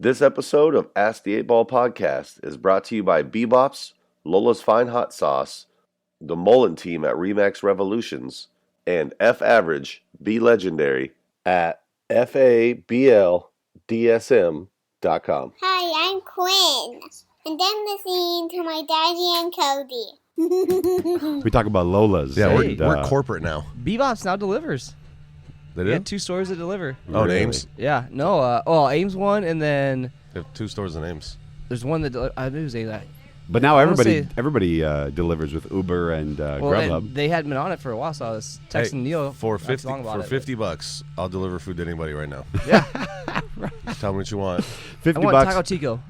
This episode of Ask the 8 Ball Podcast is brought to you by BBops, Lola's Fine Hot Sauce, the Mullin Team at Remax Revolutions, and F Average, Be Legendary at FABLDSM.com. Hi, I'm Quinn, and I'm listening to my daddy and Cody. We talk about Lola's. Yeah, and, we're corporate now. BBops now delivers. They We do? had 2 stores that deliver. Oh, Really? Ames? Yeah, no. Ames one, and then They have 2 stores in Ames. there's one that I knew it was Ames. But now I wanna everybody delivers with Uber and Grubhub. And they hadn't been on it for a while, so I was texting Neil for not too long about it, $50, I'll deliver food to anybody right now. Yeah, Tell me what you want. 50 I want bucks. Taco Tico.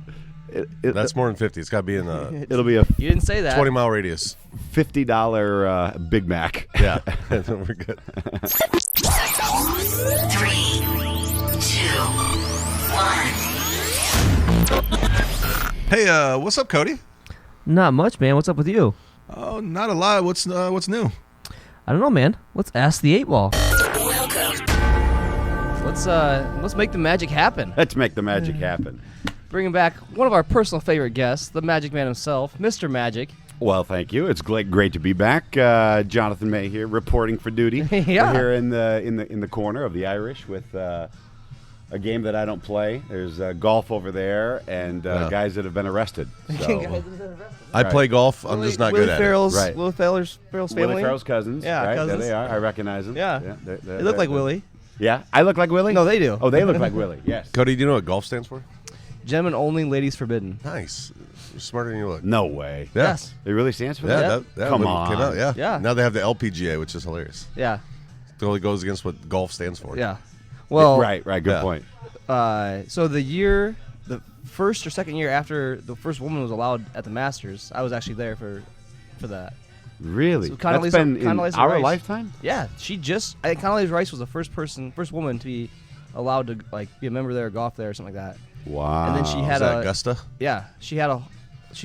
That's more than 50. It's got to be in a It'll be a You didn't say that. 20-mile radius. $50 Big Mac. Yeah, we're good. 3, 2, 1. Hey, what's up, Cody? Not much, man. What's up with you? Oh, not a lot. What's new? I don't know, man. Let's ask the 8 Ball. Let's make the magic happen. Let's make the magic happen. Bringing back one of our personal favorite guests, the Magic Man himself, Mr. Magic. Well, thank you. It's great to be back. Jonathan May here, reporting for duty. Yeah. We're here in the corner of the Irish with a game that I don't play. There's golf over there and guys that have been arrested. So. I play golf. I'm just not good at it. Right. Will Farrell's family. Willie Farrell's cousins. Yeah, right? cousins. There they are. I recognize them. Yeah. They're They look like Willie. Yeah, I look like Willie? No, they do. Oh, they look like Willie, yes. Cody, do you know what golf stands for? Gentlemen only, ladies forbidden. Nice. You're smarter than you look. No way. Yeah. Yes. It really stands for Yeah, that? Come when it on. Came out, yeah. Yeah. Now they have the LPGA, which is hilarious. Yeah. It totally goes against what golf stands for. Yeah. Well, Right, good Yeah. point. So the first or second year after the first woman was allowed at the Masters, I was actually there for that. Really? So That's Condoleezza- been in Condoleezza our Rice. lifetime? Yeah, I think Condoleezza Rice was the first woman to be allowed to be a member there, or golf there, or something like that. Wow. And then she Is had that Augusta? she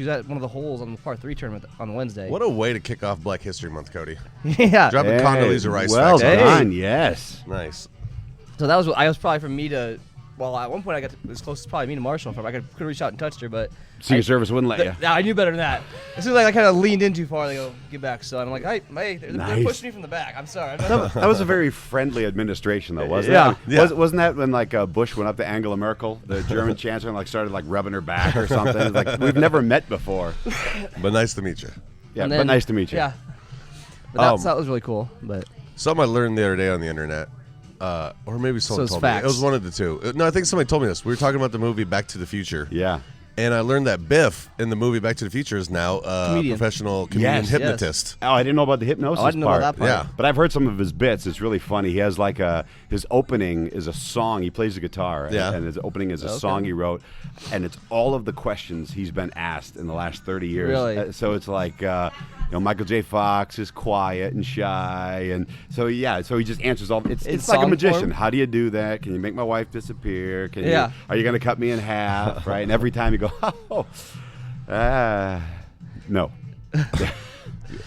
was at one of the holes on the par 3 tournament on Wednesday. What a way to kick off Black History Month, Cody. Yeah. Dropping Condoleezza Rice Well facts on us. done, yes. Nice. So that was probably from me to. Well, at one point I got as close as probably me to Marshall. I could reach out and touch her, but Secret Service wouldn't let you. I knew better than that. As soon as I kind of leaned in too far, they go, get back, son. I'm like, hey, they're Nice. pushing me from the back. I'm sorry. That was a very friendly administration, though, wasn't Yeah. it? Yeah. Wasn't that when Bush went up to Angela Merkel, the German chancellor, and started rubbing her back or something? It's like, we've never met before. But nice to meet you. Yeah, And but then- nice to meet you. Yeah. But that was really cool. But Something I learned the other day on the internet, or maybe someone it's told facts. me. It was one of the two. No, I think somebody told me this. We were talking about the movie Back to the Future. Yeah. And I learned that Biff in the movie Back to the Future is now a Comedian. professional comedian Yes. hypnotist. Oh, I didn't know about the hypnosis I didn't know part. about that part. Yeah. But I've heard some of his bits. It's really funny. He has his opening is a song. He plays the guitar. Yeah. And his opening is a song he wrote. And it's all of the questions he's been asked in the last 30 years. Really? So it's Michael J. Fox is quiet and shy. And so, so he just answers all. It's like a song magician. form? How do you do that? Can you make my wife disappear? Yeah. Are you going to cut me in half? Right? And every time you go, no.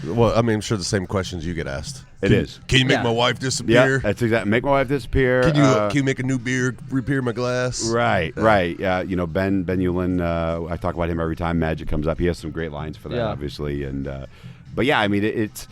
Well, I mean, I'm sure the same questions you get asked. It is. Can you make Yeah. my wife Yeah, disappear? that's exactly. Make my wife disappear. Can you make a new beer, repair my glass? Right. Yeah, Ben Ullin. I talk about him every time Magic comes up. He has some great lines for that, Yeah. obviously. And but yeah, I mean, it's.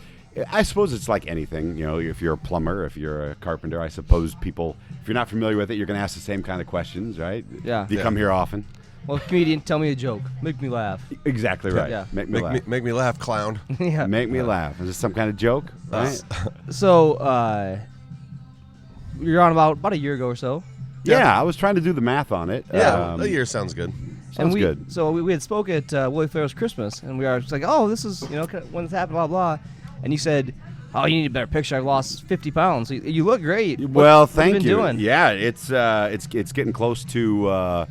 I suppose it's like anything. If you're a plumber, if you're a carpenter, I suppose people, if you're not familiar with it, you're going to ask the same kind of questions, right? Yeah. Do you Yeah. come here often? well, comedian, tell me a joke, make me laugh. Exactly right. Yeah. Make me laugh. Make me laugh, clown. Yeah. Make me laugh. Is this some kind of joke? Right? So you're on about a year ago or so. Yeah, I was trying to do the math on it. Yeah, a year sounds good. Sounds good. So we had spoke at Willie Farrell's Christmas, and we were just like, oh, this is when this happened, blah blah, and you said, oh, you need a better picture. I've lost 50 pounds. You look great. Well, thank what have you you. been doing? Yeah, it's getting close to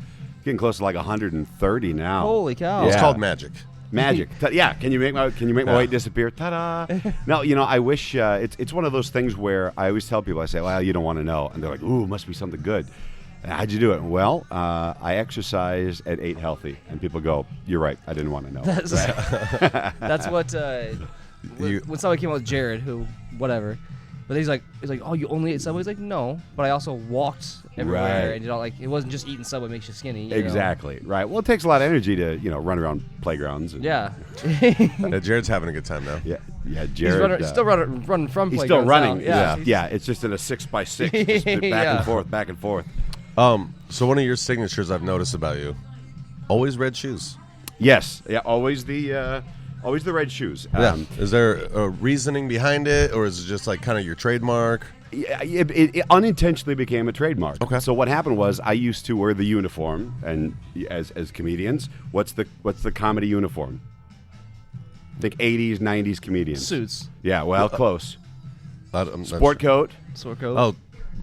130 now. Holy cow! It's Yeah. called magic. Magic. Yeah, can you make my weight disappear? Ta-da! No, I wish it's one of those things where I always tell people, I say, well, you don't want to know, and they're like, ooh, must be something good. How'd you do it? Well, I exercise and ate healthy, and people go, you're right, I didn't want to know. That's what when somebody came out with Jared, who whatever. But he's like, oh, you only ate Subway? He's like, no, but I also walked everywhere, Right. and it wasn't just eating Subway makes you skinny. You know? Exactly. Right. Well, it takes a lot of energy to run around playgrounds. And, Yeah. Yeah, Jared's having a good time now. Yeah. Yeah. He's Jared. still running from. He's still playgrounds running. now. Yeah. It's just in a 6x6, just back Yeah. and forth, back and forth. So one of your signatures I've noticed about you, always red shoes. Yes. Yeah. Always the red shoes. Is there a reasoning behind it, or is it just like kind of your trademark? Yeah, it unintentionally became a trademark. Okay. So what happened was I used to wear the uniform, and as comedians, what's the comedy uniform? Think 80s, 90s comedians. Suits. Yeah. Well, close. I'm not Sport sure. coat, Sport coat. Oh,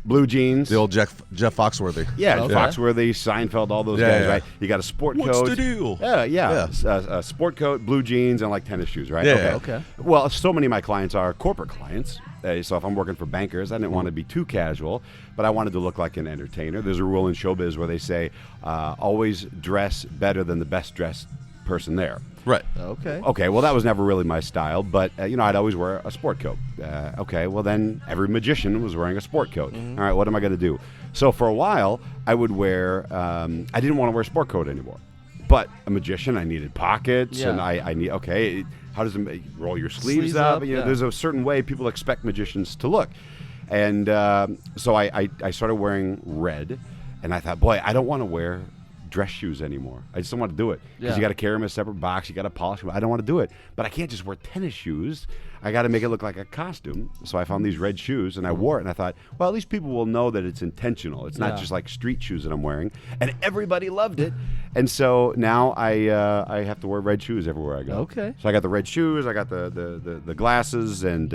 blue jeans. the old Jeff Foxworthy. Yeah, Okay. Foxworthy, Seinfeld, all those Yeah, guys, yeah. right? You got a sport What's coat. the deal? Yeah. A sport coat, blue jeans, and like tennis shoes, right? Yeah, Okay. Well, so many of my clients are corporate clients. So if I'm working for bankers, I didn't want to be too casual, but I wanted to look like an entertainer. There's a rule in showbiz where they say, always dress better than the best dressed person there. Right. Okay. Okay, well, that was never really my style, but, I'd always wear a sport coat. Okay, well, then every magician was wearing a sport coat. Mm-hmm. All right, what am I going to do? So for a while, I would wear, I didn't want to wear a sport coat anymore. But a magician, I needed pockets, Yeah. and I need, okay, how does it roll your sleeves Sleeves up? up, You know, yeah. There's a certain way people expect magicians to look. And so I started wearing red, and I thought, boy, I don't want to wear dress shoes anymore. I just don't want to do it because Yeah. you got to carry them in a separate box. You got to polish them. I don't want to do it, but I can't just wear tennis shoes. I got to make it look like a costume. So I found these red shoes and I wore it, and I thought, well, at least people will know that it's intentional. It's not Yeah. just like street shoes that I'm wearing. And everybody loved it. And so now I have to wear red shoes everywhere I go. Okay. So I got the red shoes. I got the glasses and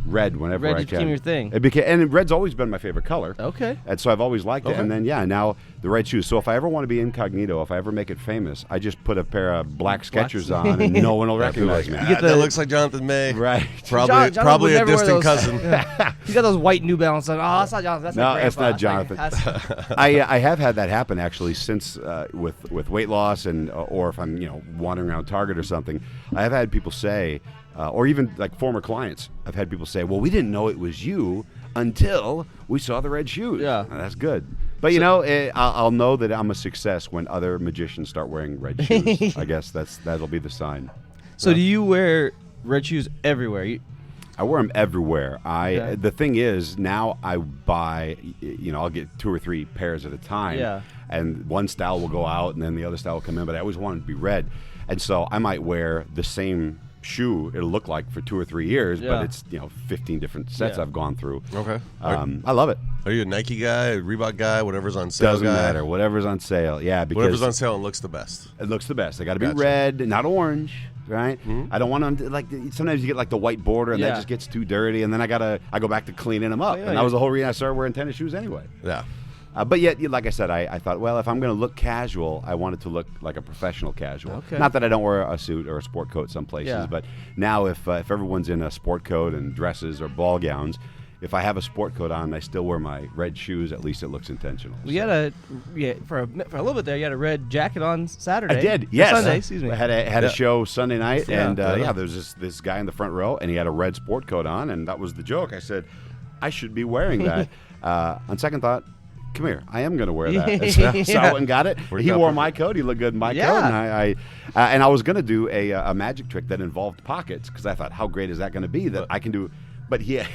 red whenever Red I just can. became your thing. It became, and red's always been my favorite color. Okay. And so I've always liked it. Okay. And then, now the red shoes. So if I ever want to be incognito, if I ever make it famous, I just put a pair of black Skechers on and no one will recognize me. get that the- looks like Jonathan May. Right. Probably, John probably would a never wear distant those. cousin. Yeah. He's got those white New Balance. Like, oh, that's not Jonathan. That's No, my that's not grandpa. Jonathan. I have had that happen actually since with weight loss and or if I'm wandering around Target or something. I have had people say, or even like former clients, I've had people say, "Well, we didn't know it was you until we saw the red shoes." Yeah. That's good. But I'll know that I'm a success when other magicians start wearing red shoes. I guess that'll be the sign. So do you wear red shoes everywhere? I wear them everywhere. Okay. The thing is, now I buy, I'll get 2 or 3 pairs at a time. Yeah. And one style will go out, and then the other style will come in. But I always want it to be red, and so I might wear the same shoe. It'll look like for 2 or 3 years, Yeah. but it's 15 different sets Yeah. I've gone through. Okay. I love it. Are you a Nike guy, a Reebok guy, whatever's on sale Doesn't guy? matter. Whatever's on sale. Yeah, because Whatever's on sale and looks the best. it looks the best. They got to be Gotcha. red, not orange, right? I don't want them to, like sometimes you get like the white border and that Yeah. just gets too dirty, and then I go back to cleaning them up, yeah, and yeah. that was the whole reason I started wearing tennis shoes anyway. Yeah. But yet, like I said, I thought, well, if I'm going to look casual, I want it to look like a professional casual. Okay. Not that I don't wear a suit or a sport coat some places, Yeah. but now if everyone's in a sport coat and dresses or ball gowns, if I have a sport coat on and I still wear my red shoes, at least it looks intentional. You had for a little bit there. You had a red jacket on Saturday. I did, Or yes. Sunday, excuse me. I had a show Sunday night, Yeah. and there was this guy in the front row, and he had a red sport coat on, and that was the joke. I said, I should be wearing that. On second thought, come here, I am going to wear that. And so I went and got it. Worked He out wore perfect. my coat. He looked good in my Yeah. coat, and I was going to do a magic trick that involved pockets because I thought, how great is that going to be that I can do? But he had,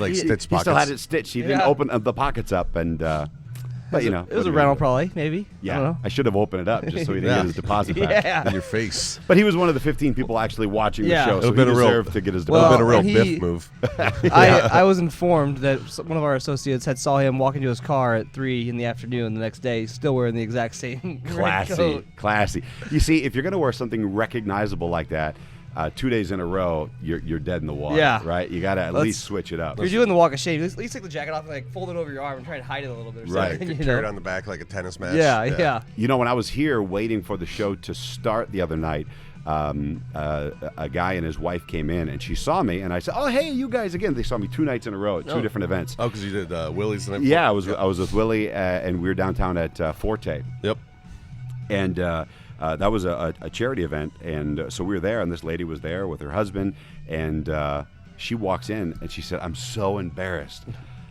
like, stitched He still pockets. had it stitched. He didn't Yeah. open the pockets up, and but it was what a are you rental, gonna do? probably, maybe. I don't Yeah, know. I should have opened it up just so he didn't Yeah. get his deposit back. Yeah. In your face. But he was one of the 15 people actually watching Yeah. the show, so It'd he been a real- deserved to get his Well, deposit. Been a real and Biff he- move. I was informed that one of our associates had saw him walk into his car at 3 in the afternoon the next day, still wearing the exact same red Classy, coat. classy. You see, if you're going to wear something recognizable like that, 2 days in a row, you're dead in the water. Yeah. Right. You got to at Let's- least switch it up. If you're doing the walk of shame, at least take the jacket off and like fold it over your arm and try and hide it a little bit. Or Right. something, you Carry it know? on the back like a tennis match. Yeah, yeah. You know, when I was here waiting for the show to start the other night, a guy and his wife came in, and she saw me, and I said, "Oh, hey, you guys again." They saw me 2 nights in a row at 2 different events. Oh, because you did Willie's the night Yeah, I before? was with Willie, and we were downtown at Forte. Yep. And that was a charity event, and so we were there, and this lady was there with her husband, and She walks in and she said, "I'm so embarrassed."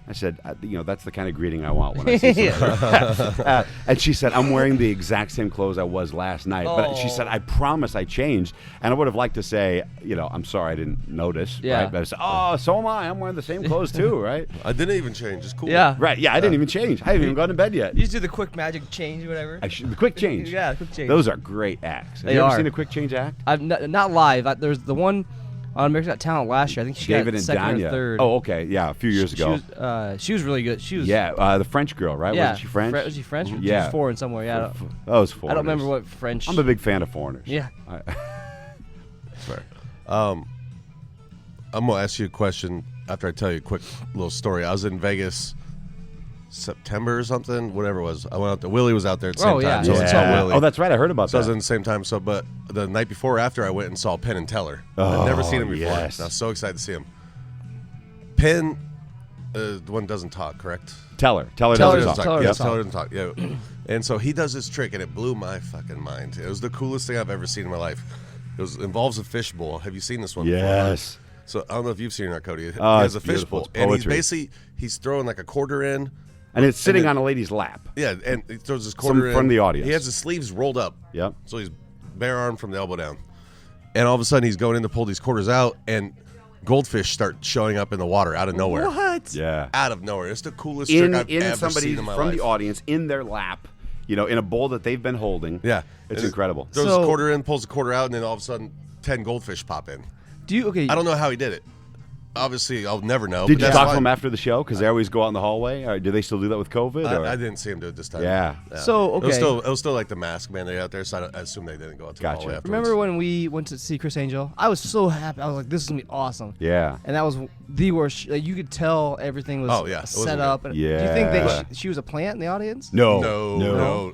I said, that's the kind of greeting I want when I see somebody. And she said, "I'm wearing the exact same clothes I was last night." But she said, "I promise I changed." And I would have liked to say, "I'm sorry I didn't notice." Yeah. Right? But I said, "Oh, so am I. I'm wearing the same clothes too." Right? I didn't even change. It's cool. Yeah. Right. Yeah, I didn't even change. I haven't even gone to bed yet. You just do the quick magic change or whatever. The quick change. Yeah, quick change. Those are great acts. Have They you ever are. seen a quick change act? I've not live. There's the one on America's Got Talent last year. I think she David got and second Danya. or third. Oh, okay. Yeah, a few years ago. She was really good. She was. Yeah, the French girl, right? Yeah. Wasn't she French? Was she French? She Yeah. was foreign somewhere. Yeah. That was I foreigners. don't remember what French. I'm a big fan of foreigners. Yeah. Sorry. I'm gonna ask you a question after I tell you a quick little story. I was in Vegas September or something, whatever it was. I went out there. Willie was out there at the same Oh, yeah. time. So I saw Willie. Oh, that's right. I heard about So I was that. in the same time. So, but the night before, after I went and saw Penn and Teller. Oh, I'd never seen him before. yes. And I was so excited to see him. Penn, the one doesn't talk, correct? Teller Teller doesn't doesn't talk. talk. Yeah, Yep. Teller doesn't talk. Yeah. And so he does this trick, and it blew my fucking mind. It was the coolest thing I've ever seen in my life. Involves a fishbowl. Have you seen this one before? Yes. So I don't know if you've seen it or not, Cody. He Oh, has a it's beautiful. fishbowl, It's and he's poetry. basically throwing like a quarter in. And it's sitting then- on a lady's lap. Yeah, and he throws his quarter in from the audience. He has his sleeves rolled up. Yep. So he's bare arm from the elbow down, and all of a sudden he's going in to pull these quarters out, and goldfish start showing up in the water out of nowhere. What? Yeah. Out of nowhere. It's the coolest trick I've In ever somebody seen in my from life. the audience, in their lap, in a bowl that they've been holding. Yeah, It's And incredible. Throws So- a quarter in, pulls a quarter out, and then all of a sudden 10 goldfish pop in. Do you okay? I don't know how he did it. Obviously, I'll never know. Did but you that's talk to fine. them after the show? Because they always go out in the hallway? Or do they still do that with COVID? Or? I didn't see him do it this time. Yeah. So, okay. It was still like the mask mandate out there, so I assume they didn't go out to the Gotcha. hallway afterwards. Remember when we went to see Chris Angel? I was so happy. I was like, "This is gonna be awesome." Yeah. And that was the worst. Like, you could tell everything was Oh, yeah. It wasn't set good. up. And Do you Yeah. think that she was a plant in the audience? No.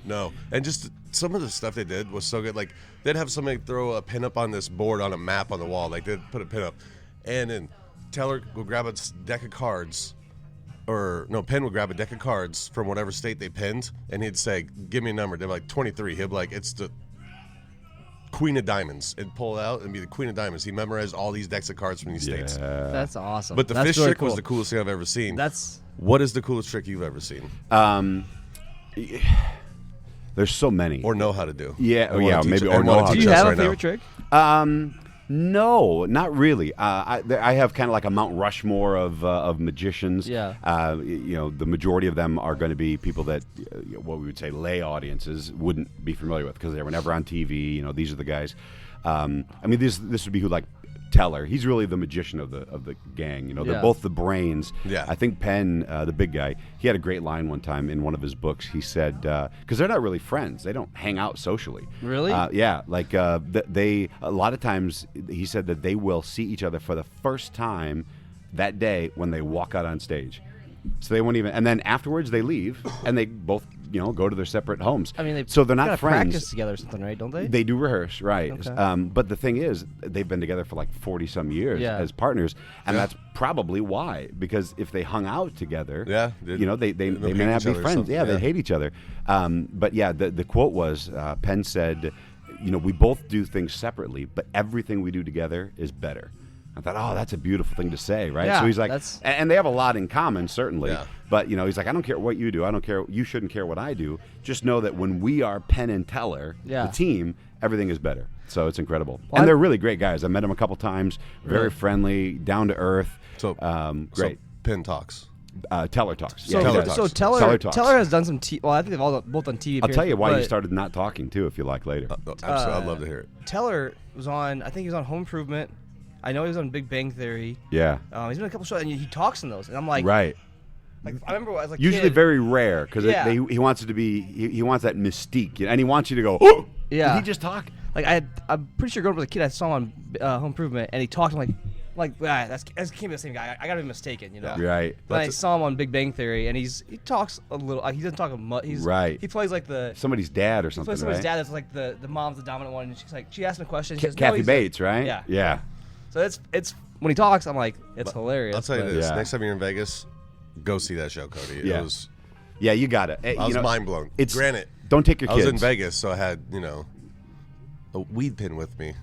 No. And just some of the stuff they did was so good. Like, they'd have somebody throw a pin up on this board on a map on the wall. Like, they'd put a pin up. And then Teller would grab a deck of cards. Penn would grab a deck of cards from whatever state they pinned. And he'd say, "Give me a number." They'd be like, 23. He'd be like, "It's the Queen of Diamonds." And pull it out and be the Queen of Diamonds. He memorized all these decks of cards from these states. That's awesome. But the That's fish really trick was cool. the coolest thing I've ever seen. That's What is the coolest trick you've ever seen? There's so many. Or know how to do? Yeah, And wanna teach- maybe, and or know wanna how Do to you teach us have a right now. favorite trick? No, not really. I have kind of like a Mount Rushmore of magicians. Yeah. The majority of them are going to be people that what we would say lay audiences wouldn't be familiar with because they were never on TV. These are the guys. This would be who like Teller. He's really the magician of the gang. They're Yeah. both the brains. Yeah. I think Penn, the big guy, he had a great line one time in one of his books. He said, because they're not really friends. They don't hang out socially. Really? Yeah. Like they a lot of times he said that they will see each other for the first time that day when they walk out on stage. So they won't even, and then afterwards they leave and they both go to their separate homes. I mean, so they're not gotta friends. practice together or something, right? Don't they? They do rehearse, right? Okay. But the thing is, they've been together for like 40-some years Yeah. as partners, and Yeah. that's probably why. Because if they hung out together, Yeah, they they'll may hate not each be other or friends. something, Yeah, yeah. they hate each other. But yeah, the quote was, Penn said, we both do things separately, but everything we do together is better. I thought, oh, that's a beautiful thing to say, right? Yeah, so he's like, that's- and they have a lot in common, certainly. Yeah. But he's like, I don't care what you do. I don't care. You shouldn't care what I do. Just know that when we are Penn and Teller, Yeah. the team, everything is better. So it's incredible. Well, And they're really great guys. I met them a couple times. Very friendly, down to earth. So, Great. So Penn talks. Teller talks. So, he Teller does. talks. Teller talks. Teller has done some. Well, I think they've all both done TV. I'll tell you why you but started not talking too, if you like later. Absolutely, I'd love to hear it. Teller was on. I think he was on Home Improvement. I know he was on Big Bang Theory. Yeah. He's been in a couple shows, and he talks in those. And I'm like, Right. Like I remember as a Usually kid, very rare because Yeah. he wants it to be. He wants that mystique, and he wants you to go. Oh, Yeah. Did he just talk? Like I'm pretty sure growing up as a kid, I saw him on Home Improvement, and he talked. I'm like that can't be the same guy. I gotta be mistaken, Yeah. Right. Then I That's saw him on Big Bang Theory, and he talks a little. He doesn't talk much. Right. He plays like the. Somebody's dad or He something, plays somebody's right? dad that's like the mom's the dominant one, and she's like she asked him a question. She says, no, Kathy he's Bates, right? Yeah. Yeah. So it's when he talks, I'm like it's hilarious. I'll tell you but- this: Yeah. next time you're in Vegas, go see that show, Cody. Yeah. It was. Yeah, you got it. I was mind blown. It's Granted, don't take your I kids. was in Vegas, so I had a weed pen with me,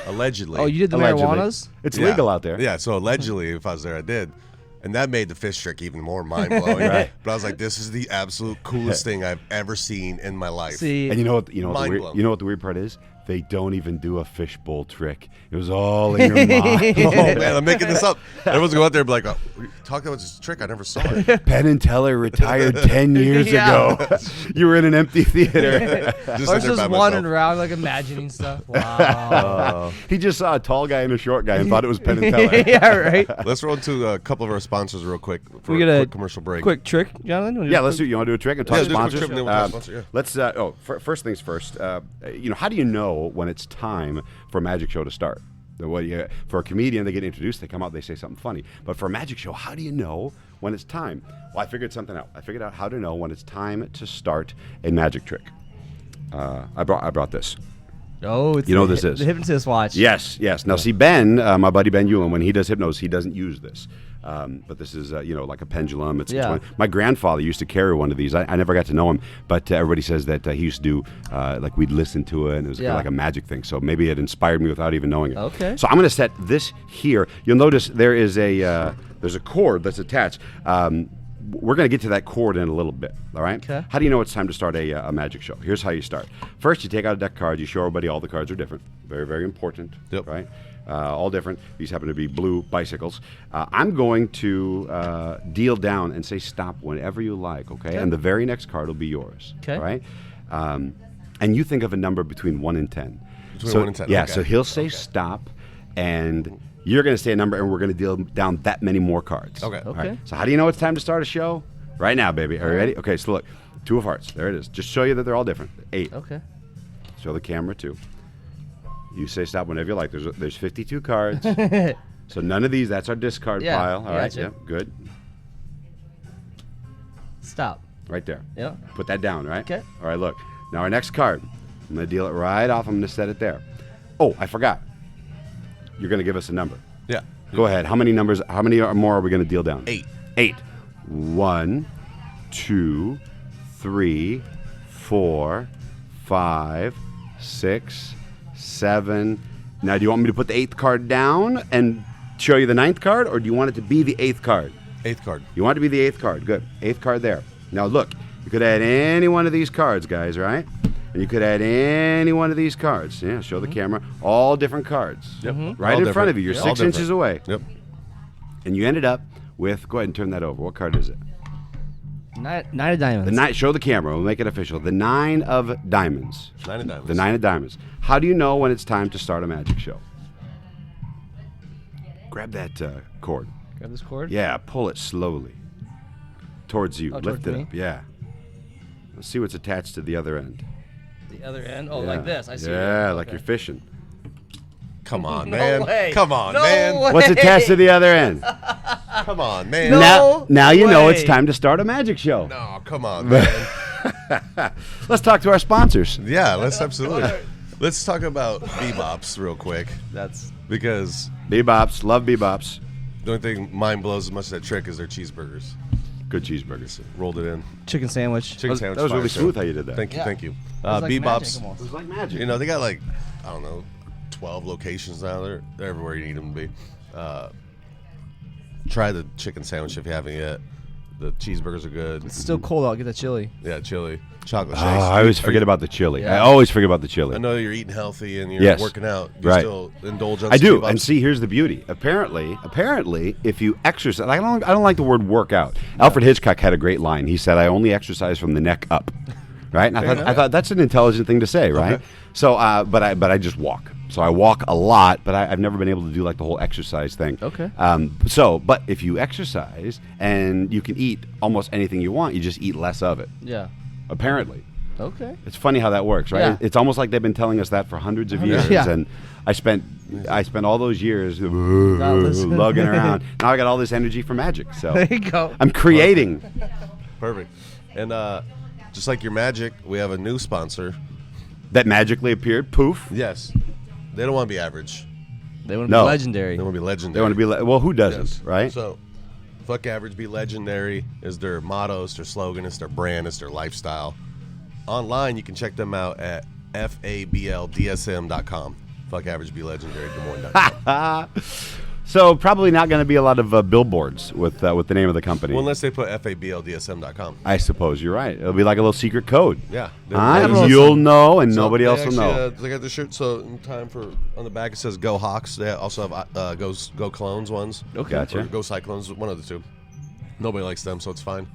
allegedly. Oh, you did the Allegedly. marijuanas? It's Yeah. legal out there. Yeah, so allegedly, if I was there, I did. And that made the fish trick even more mind-blowing. Right. But I was like, this is the absolute coolest thing I've ever seen in my life. See, And you know what the Mind weird, blown. you know what the weird part is? They don't even do a fishbowl trick. It was all in your mind. Oh, man, I'm making this up. Everyone's going to go out there and be like, oh, talk about this trick. I never saw it. Penn and Teller retired 10 years Yeah. ago. You were in an empty theater. Just I sit was there just by wandering myself. around, like, imagining stuff. Wow. He just saw a tall guy and a short guy and thought it was Penn and Teller. Yeah, right. Let's roll into a couple of our sponsors real quick for We a get a quick commercial break. Quick trick, Jonathan? Wanna do Yeah, a let's quick- do. You want to do a trick and talk Yeah, do a quick sponsors? trick and then we'll talk sponsor, yeah. Let's. First things first. How do you know when it's time for a magic show to start? For a comedian, they get introduced, they come out, they say something funny. But for a magic show, how do you know when it's time? Well, I figured something out. I figured out how to know when it's time to start a magic trick. I brought this. Oh, it's You know what this is? the hypnotist watch. Yes. Now, see, Ben, my buddy Ben Ewan, when he does hypnos, he doesn't use this. But this is, like a pendulum. It's Yeah. my grandfather used to carry one of these. I never got to know him, but everybody says that he used to do, like we'd listen to it, and it was Yeah. like a magic thing. So maybe it inspired me without even knowing it. Okay. So I'm going to set this here. You'll notice there's a cord that's attached. We're going to get to that cord in a little bit, all right? Okay. How do you know it's time to start a magic show? Here's how you start. First, you take out a deck of cards. You show everybody all the cards are different. Very, very important, Yep. right? All different. These happen to be blue bicycles. I'm going to deal down and say stop whenever you like, okay? And the very next card will be yours, Okay. all right? And you think of a number between 1 and 10. Between 1 and 10, Yeah, okay. so he'll say stop, and you're going to say a number, and we're going to deal down that many more cards. Okay. All right? Okay. So how do you know it's time to start a show? Right now, baby. Are you ready? Okay, so look. 2 of hearts. There it is. Just show you that they're all different. 8. Okay. Show the camera, 2. You say stop whenever you like. There's 52 cards. So none of these. That's our discard Yeah, pile. All right. gotcha. Yeah, good. Stop. Right there. Yeah. Put that down, right? Okay. All right, look. Now our next card. I'm going to deal it right off. I'm going to set it there. Oh, I forgot. You're going to give us a number. Yeah. Go ahead. How many numbers? How many or more are we going to deal down? 8. 8. 1, 2, 3, 4, 5, 6, 7. Now, do you want me to put the 8th card down and show you the 9th card, or do you want it to be the 8th card? 8th card. You want it to be the 8th card. Good. 8th card there. Now, look. You could add any one of these cards, guys, right? And you could add any one of these cards. Yeah, show the camera. All different cards. Yep. Right All in front different. of you. You're Yeah. 6 All inches different. away. Yep. And you ended up with, go ahead and turn that over. What card is it? Nine of diamonds. The 9, show the camera. We'll make it official. The 9 of diamonds. 9 of diamonds. The 9 of diamonds. How do you know when it's time to start a magic show? Grab that cord. Grab this cord. Yeah, pull it slowly towards you. Oh, Lift towards it me? up. Yeah. Let's see what's attached to the other end. The other end. Oh, Yeah. like this. I see. Yeah, it. like Okay. you're fishing. Come on, No man. way. Come on, No man. way. What's attached to the other end? Come on, man. No. Now you know it's way. time to start a magic show. No, come on, man. Let's talk to our sponsors. Yeah, let's absolutely. Let's talk about BBops real quick That's because BBops, love BBops. the only thing mind blows as much as that trick is their cheeseburgers. Good cheeseburgers. Rolled it in. chicken sandwich. Chicken sandwich. That was fire really too. smooth how you did that. Thank you, Yeah. thank you. It was like BBops. magic almost. It was like magic. You know, they got like, I don't know, 12 locations now. They're everywhere you need them to be. Try the chicken sandwich if you haven't yet. The cheeseburgers are good. It's still cold out. Get the chili. Yeah, chili, chocolate Oh, shakes. I always forget about the chili. Yeah. I always forget about the chili. I know you're eating healthy and you're Yes. working out. You Right. still indulge on I some do, BBops? and see, here's the beauty. Apparently, if you exercise, I don't like the word workout. Alfred Hitchcock had a great line. He said, "I only exercise from the neck up." Right? And I thought that's an intelligent thing to say, right? Okay. So, but I just walk. So I walk a lot, but I've never been able to do like the whole exercise thing. Okay. But if you exercise and you can eat almost anything you want, you just eat less of it. Yeah. Apparently. Okay. It's funny how that works, right? Yeah. It's almost like they've been telling us that for hundreds of years, Yeah. and I spent all those years listen. lugging around. Now I got all this energy for magic, so There you go. I'm creating. Perfect. And just like your magic, we have a new sponsor. That magically appeared. Poof. Yes. They don't want to be average. They want to No. be legendary. They want to be They legendary. want to be well. Who doesn't, Yes. right? So, fuck average, be legendary is their motto, it's their slogan, it's their brand, it's their lifestyle. Online, you can check them out at FABLDSM.com. Fuck average, be legendary. DesMoines.com. So probably not going to be a lot of billboards with the name of the company. Well, unless they put FABLDSM.com. I suppose you're right. It'll be like a little secret code. Yeah. You'll know, and So nobody they else will actually, know. They got the shirt. So in time for on the back it says "Go Hawks." They also have Go Clones ones. Okay. Gotcha. Or Go Cyclones. One of the two. Nobody likes them, so it's fine.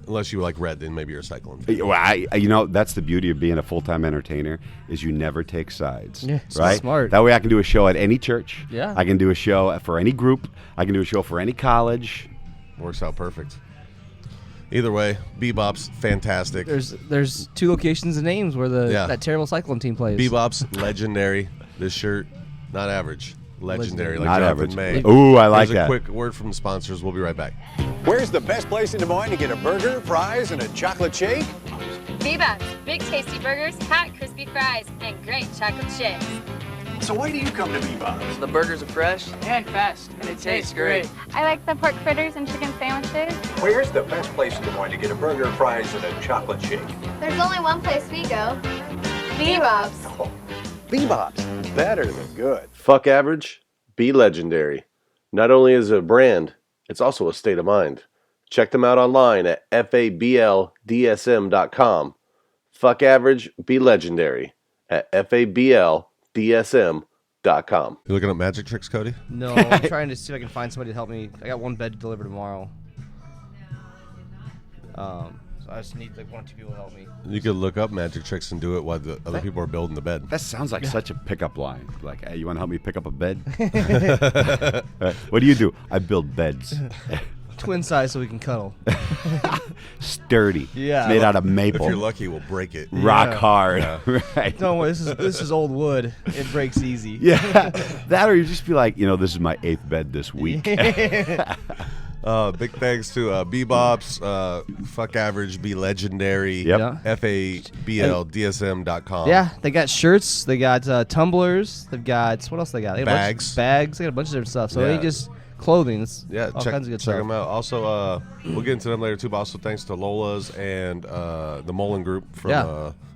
Unless you like red, then maybe you're a Cyclone fan. Well, that's the beauty of being a full-time entertainer is you never take sides. Yeah, right? smart. That way I can do a show at any church. Yeah. I can do a show for any group. I can do a show for any college. Works out perfect. Either way, BBops, fantastic. There's 2 locations and names where that terrible Cyclone team plays. BBops, legendary. This shirt, not average. Legendary, like Not Jonathan average. May. Ooh, I like Here's that. a quick word from the sponsors. We'll be right back. Where's the best place in Des Moines to get a burger, fries, and a chocolate shake? BBops, big tasty burgers, hot crispy fries, and great chocolate shakes. So why do you come to BBops? The burgers are fresh and fast, and it tastes great. I like the pork fritters and chicken sandwiches. Where's the best place in Des Moines to get a burger, fries, and a chocolate shake? There's only one place we go. BBops. Oh, BBops, better than good. Fuck average, be legendary. Not only is it a brand, it's also a state of mind. Check them out online at FABLDSM.com. Fuck average, be legendary at FABLDSM.com. You looking up magic tricks, Cody? No, I'm trying to see if I can find somebody to help me. I got one bed to deliver tomorrow. So I just need like 1 or 2 people to help me. You could look up magic tricks and do it while the other people are building the bed. That sounds like such a pickup line. Like, hey, you want to help me pick up a bed? What do? I build beds. Twin size so we can cuddle. Sturdy. Yeah. Made out of If maple. you're lucky, we'll break it. Rock hard. Right. Don't worry, this is old wood. It breaks easy. Yeah. That or you just be like, this is my 8th bed this week. Big thanks to BBops, Fuck Average, Be Legendary, Yep. FABLDSM.com. Yeah, they got shirts, they got tumblers, they've got what else they got? They got Bags. Bags. They got a bunch of different stuff. So Yeah. they just clothing. It's Yeah, all check kinds of good stuff. them out. Also, we'll get into them later too, but also thanks to Lola's and the Mullin group from,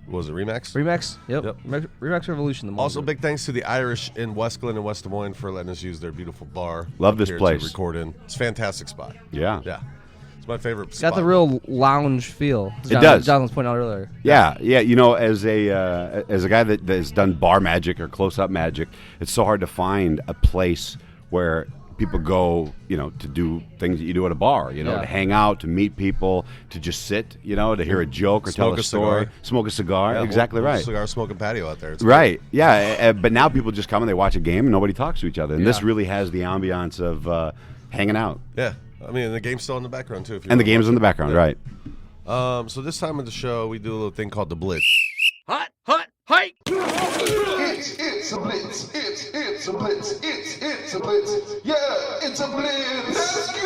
what was it, Remax? Remax, yep. Yep. Remax Revolution. The Also, Mullin big thanks to the Irish in West Glen and West Des Moines for letting us use their beautiful bar. Love this here place. To record in. It's a fantastic spot. Yeah. Yeah. It's my favorite It's spot. got the real lounge feel. It does. Jonathan was pointing out earlier. Yeah. As a guy that has done bar magic or close-up magic, it's so hard to find a place where people go, to do things that you do at a bar, to hang out, to meet people, to just sit, to hear a joke or tell Smoke a a story, cigar. smoke a cigar. Yeah, Exactly we'll right. Cigar smoking patio out there. It's Right. Yeah. But now people just come and they watch a game and nobody talks to each other. And this Yeah. really has the ambiance of hanging out. Yeah. I mean, the game's still in the background, too. If you And the wanna game's watch in the it. background, Yeah. right. So this time of the show, we do a little thing called the Blitz. Hot, hike! It's a blitz. It's a blitz. It's a blitz. Yeah, it's a blitz. Let's go.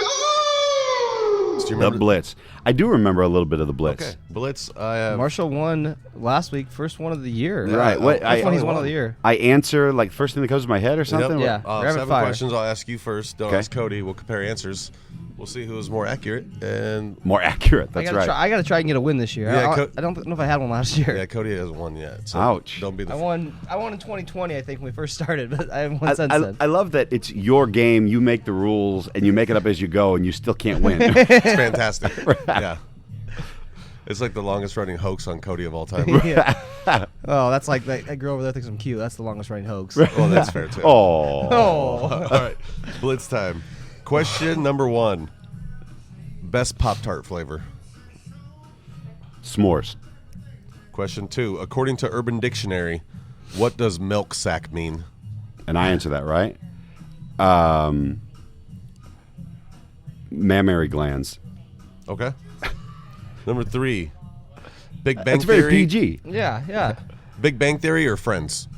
Do you The remember? Blitz. I do remember a little bit of the Blitz. Okay. Blitz, I have... Marshall won last week, first one of the year. Right. What, First one he's I, won of the year. I answer like first thing that comes to my head or something? Yeah. Rapid 7 fire. questions. I'll ask you first. Don't Okay. ask Cody. We'll compare answers. We'll see who is more accurate. And More accurate. That's right. I gotta try and get a win this year. Yeah, I don't know if I had one last year. yeah, Cody hasn't won yet. So Ouch. Don't be the. I won in 2020, I think, when we first started, but I haven't won since then. I love that it's your game. You make the rules and you make it up as you go, and you still can't win. It's fantastic. Yeah. It's like the longest running hoax on Cody of all time. Yeah. Oh, that's like that girl over there thinks I'm cute. That's the longest running hoax. Well, that's fair too. Oh. All right. Blitz time. Question number 1. Best Pop-Tart flavor. S'mores. Question 2. According to Urban Dictionary, what does milk sack mean? And I answer that, right? Mammary glands. Okay. Number 3. Big Bang That's very Theory. PG. Yeah. Big Bang Theory or Friends?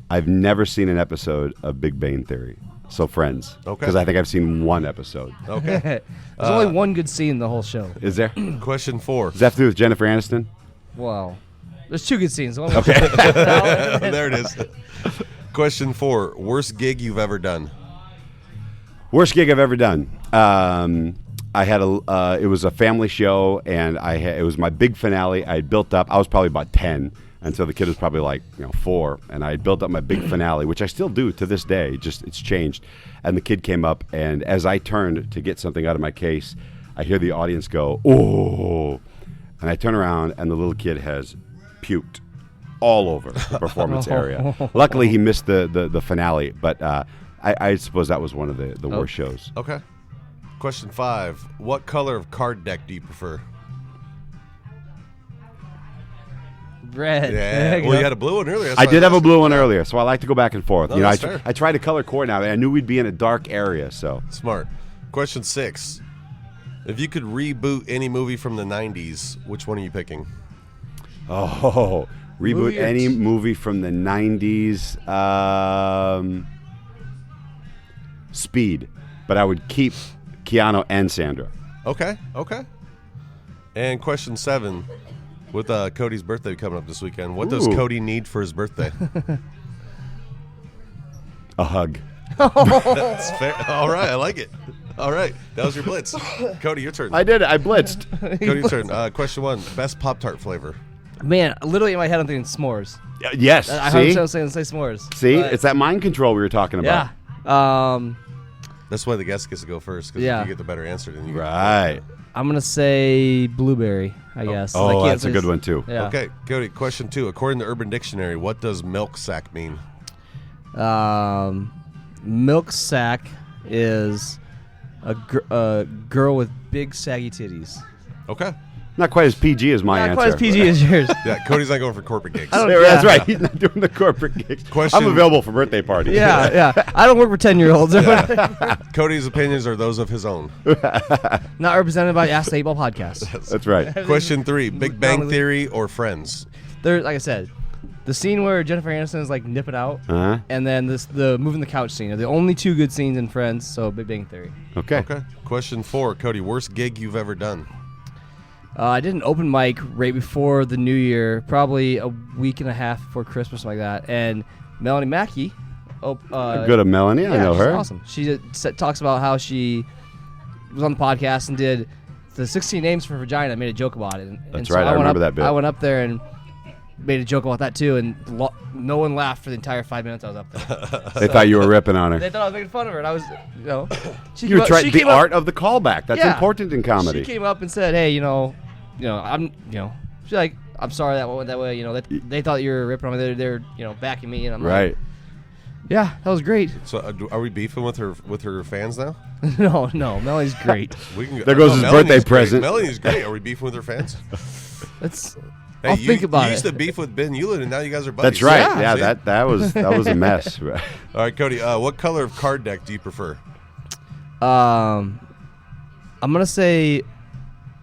I've never seen an episode of Big Bang Theory. So Friends. Okay. Because I think I've seen one episode. Okay. There's only one good scene in the whole show. Is there? Question 4. Does that have to do with Jennifer Aniston? Wow. There's 2 good scenes. Okay. There it is. Question 4. Worst gig you've ever done? Worst gig I've ever done. I had it was a family show, and it was my big finale. I had built up. I was probably about 10, and so the kid was probably like 4, and I had built up my big finale, which I still do to this day. Just it's changed. And the kid came up, and as I turned to get something out of my case, I hear the audience go, "Oh!" And I turn around, and the little kid has puked all over the performance area. Luckily, he missed the finale, but I suppose that was one of the worst shows. Okay. Question 5. What color of card deck do you prefer? Red. Yeah. Well, you had a blue one earlier. I did have a blue one earlier, so I like to go back and forth. No, I tried to color coordinate. I knew we'd be in a dark area, so. Smart. Question 6. If you could reboot any movie from the 90s, which one are you picking? Oh, reboot any movie from the 90s. Speed. But I would keep Keanu and Sandra. Okay. And question 7. With Cody's birthday coming up this weekend, what does Cody need for his birthday? A hug. That's fair. All right, I like it. All right, that was your blitz. Cody, your turn. I did it. I blitzed. Cody, your turn. Question 1. Best Pop-Tart flavor. Man, literally in my head I'm thinking s'mores. Yes. I See? was saying say s'mores. See? It's that mind control we were talking about. Yeah. That's why the guest gets to go first, because if you get the better answer, then you get Right. I'm going to say blueberry, I guess. Oh, that's a good one, too. Yeah. Okay, Cody, question 2. According to Urban Dictionary, what does milk sack mean? Milk sack is a girl with big saggy titties. Okay. Not quite as PG as my answer. Not quite as PG as yours. Yeah, Cody's not going for corporate gigs. That's right. He's not doing the corporate gigs. I'm available for birthday parties. Yeah. I don't work for 10-year-olds. Cody's opinions are those of his own. Not represented by Ask the 8-Ball podcast. That's right. Question 3. Big Bang Theory or Friends? Like I said, the scene where Jennifer Aniston is like nipping out, and then the moving the couch scene are the only 2 good scenes in Friends. So Big Bang Theory. Okay. Question 4. Cody, worst gig you've ever done? I did an open mic right before the New Year, probably a week and a half before Christmas, something like that. And Melanie Mackey, good of Melanie, I know her. She's awesome. She talks about how she was on the podcast and did the 16 names for vagina. Made a joke about it. That's right. I remember that bit. I went up there and made a joke about that too, and no one laughed for the entire 5 minutes I was up there. They thought you were ripping on her. They thought I was making fun of her, and I was, you were trying the art of the callback. That's important in comedy. She came up and said, "Hey, she's like, I'm sorry that went that way. They thought you were ripping on me. They're backing me, and I'm like, yeah, that was great." So are we beefing with her fans now? No, Melanie's great. There goes his birthday present. Melanie's great. Are we beefing with her fans? I'll think about it. You used to beef with Ben Eulin, and now you guys are buddies. That's right. Yeah, that was a mess. All right, Cody. What color of card deck do you prefer? I'm gonna say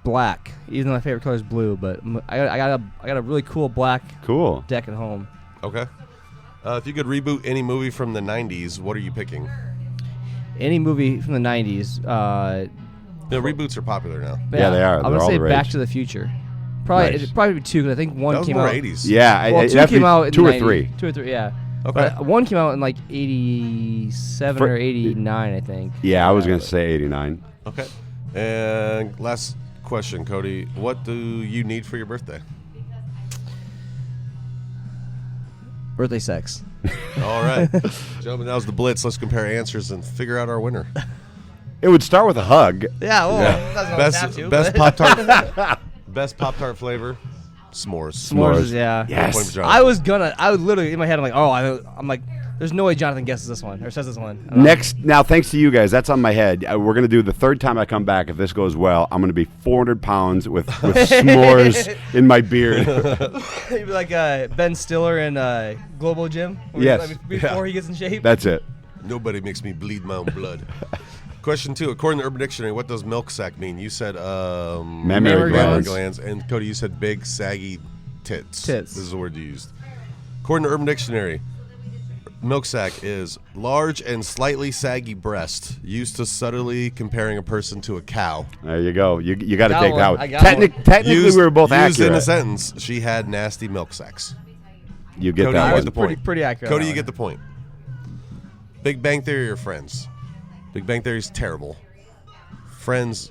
black, even though my favorite color is blue. But I got a really cool black deck at home. Okay. If you could reboot any movie from the 90s, what are you picking? Any movie from the 90s. Reboots are popular now. Yeah, they are. I'm gonna say Back to the Future. It'd probably be 2, because I think one came out. That was more 80s. Yeah, well, 2 came out in 2 or 90, 3. 2 or 3, yeah. Okay. But 1 came out in like 87 or 89, I think. Yeah, I was gonna say 89. Okay. And last question, Cody. What do you need for your birthday? Birthday sex. All right. Gentlemen, that was the Blitz. Let's compare answers and figure out our winner. It would start with a hug. Yeah, well, that's what I'm best Pop-Tart. Best Pop-Tart flavor, s'mores. S'mores, yeah. Yes. I would literally in my head, I'm like, I'm like, there's no way Jonathan guesses this one or says this one. Now, thanks to you guys, that's on my head. We're going to do the 3rd time I come back. If this goes well, I'm going to be 400 pounds with s'mores in my beard. You'd be like Ben Stiller in Global Gym. Yes. Before he gets in shape. That's it. Nobody makes me bleed my own blood. Question 2. According to Urban Dictionary, what does milk sack mean? You said mammary glands. And Cody, you said big, saggy tits. This is the word you used. According to Urban Dictionary, milk sack is large and slightly saggy breast, used to subtly comparing a person to a cow. There you go. You got to take that one. Technically, we were both accurate. Used in a sentence, she had nasty milk sacks. You get Cody, that you one. get the point. Pretty accurate. Cody, you get the point. Big Bang Theory or Friends? Big Bang Theory's terrible. Friends,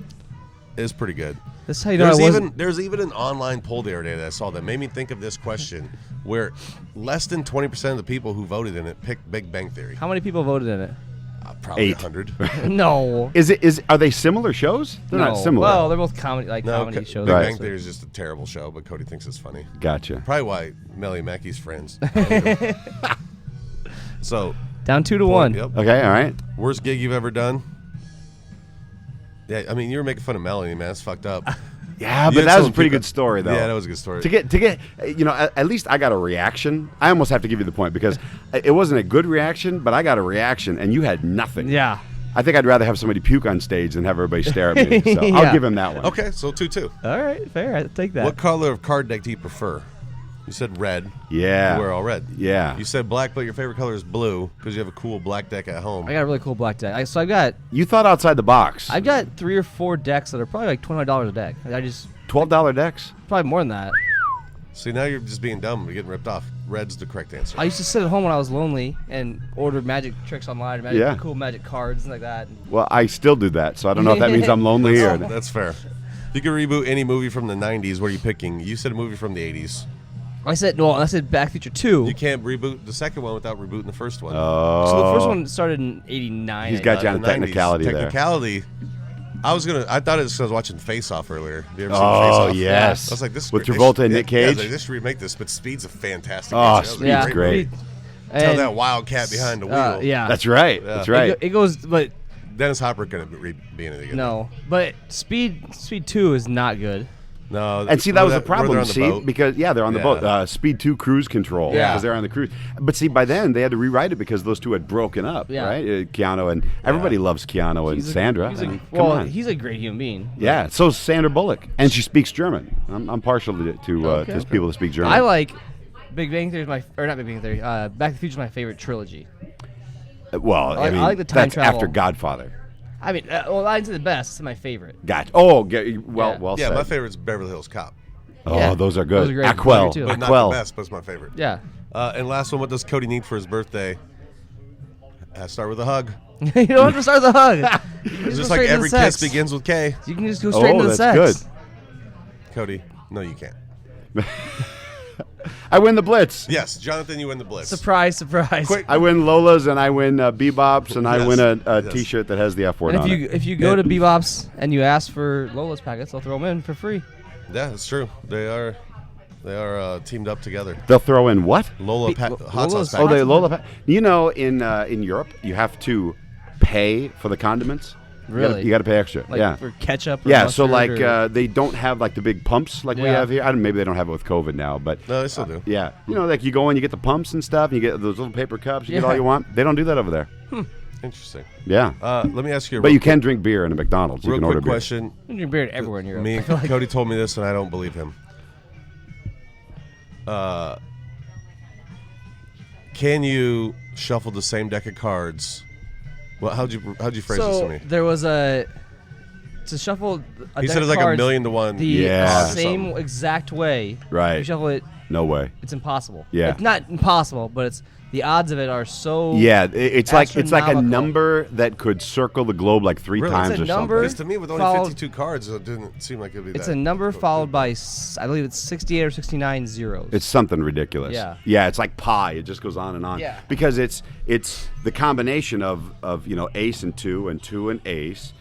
is pretty good. That's how you know There's even an online poll the other day that I saw that made me think of this question, where less than 20% of the people who voted in it picked Big Bang Theory. How many people voted in it? Probably 8. 100. No. Are they similar shows? They're not similar. Well, they're both comedy shows. Big Bang Theory is just a terrible show, but Cody thinks it's funny. Gotcha. Probably why Melly Mackey's friends. So down 2-1. Yep. Okay, all right. Worst gig you've ever done? Yeah, I mean, you were making fun of Melanie, man. That's fucked up. Yeah, but that was a pretty good story, though. Yeah, that was a good story. To get, at least I got a reaction. I almost have to give you the point because it wasn't a good reaction, but I got a reaction, and you had nothing. Yeah. I think I'd rather have somebody puke on stage than have everybody stare at me. So Yeah. I'll give him that one. Okay, so 2-2. All right, fair. I'll take that. What color of card deck do you prefer? You said red. Yeah. You wear all red. Yeah. You said black, but your favorite color is blue because you have a cool black deck at home. I got a really cool black deck. So I've got You thought outside the box. I've got 3 or 4 decks that are probably like $20 a deck. I just $12 decks? probably more than that. See, now you're just being dumb. You're getting ripped off. Red's the correct answer. I used to sit at home when I was lonely and order magic tricks online, cool magic cards and like that. Well, I still do that, so I don't know if that means I'm lonely or. That's fair. You can reboot any movie from the 90s. What are you picking? You said a movie from the 80s. I said Back to the Future 2. You can't reboot the second one without rebooting the first one. Oh. So the first one started in '89. He's got you on technicality there. Technicality. I thought it was because I was watching Face Off earlier. Have you ever seen Face Oh, Off? yes. I was like, this is With great. Travolta and Nick Yeah, Cage? they just remake this, but Speed's a fantastic. Oh, movie. Speed's great. Tell that wildcat behind the wheel. Yeah. That's right. Yeah. That's right. It goes, but Dennis Hopper couldn't be in it again. no. But Speed 2 is not good. No. And see, that was the where problem. they're on the See, boat. because they're on the boat. Speed 2 cruise control. Yeah. Because they're on the cruise. But see, by then they had to rewrite it because those two had broken up. Yeah. Right. Keanu and everybody loves Keanu and Sandra. He's I mean, come well, on. he's a great human being. Yeah. So is Sandra Bullock, and she speaks German. I'm partial to people that speak German. I like Big Bang Theory not Big Bang Theory. Back to the Future is my favorite trilogy. Well, I mean, like the time that's travel. after Godfather. I mean, I'd say the best. It's my favorite. Gotcha. Oh, well Yeah, said. my favorite's Beverly Hills Cop. Oh, Yeah. those are good. Those are great. Aquel. Those are too. But not Aquel. the best, but it's my favorite. Yeah. And last one, what does Cody need for his birthday? Start with a hug. You don't have to start with a hug. You can Just go like straight into every the kiss sex. begins with K. You can just go straight into the that's sex. good. Cody, no, you can't. I win the Blitz. Yes, Jonathan, you win the Blitz. Surprise, surprise. Quick. I win Lola's and I win BBops and I Yes. win a Yes. T-shirt that has the F word And on if you go to BBops and you ask for Lola's packets, they'll throw them in for free. Yeah, it's true. They are teamed up together. They'll throw in what? Lola hot Lola's sauce Oh, package. they Lola. You know, in Europe, you have to pay for the condiments. Really? You got to pay extra. Like yeah. for ketchup or Yeah, so mustard like or- they don't have like the big pumps like we Yeah. have here. Maybe they don't have it with COVID now, but No, they still do. yeah, you know, like you go in, you get the pumps and stuff, and you get those little paper cups, you get all Yeah. you want. They don't do that over there. Interesting. Yeah, Let me ask you a but real, you can drink beer in a McDonald's. You real can order quick beer. question. You can beer everywhere in Europe. Me I and feel like- Cody told me this, and I don't believe him. Can you shuffle the same deck of cards? Well, how'd you phrase this to me? there was to shuffle a He deck said of it's like cards 1,000,000 to 1. the Yeah. same exact way. Right. You shuffle it, No way. it's impossible. Yeah. It's not impossible, but it's the odds of it are so Yeah, it's like a astronomical. number that could circle the globe like three Really? times It's a or number. something. Because to me, with only followed- 52 cards, it didn't seem like it would be It's that. a number followed by I believe it's 68 or 69 zeros. It's something ridiculous. Yeah. Yeah, it's like pi. It just goes on and on. Yeah. Because it's the combination of ace and two and ace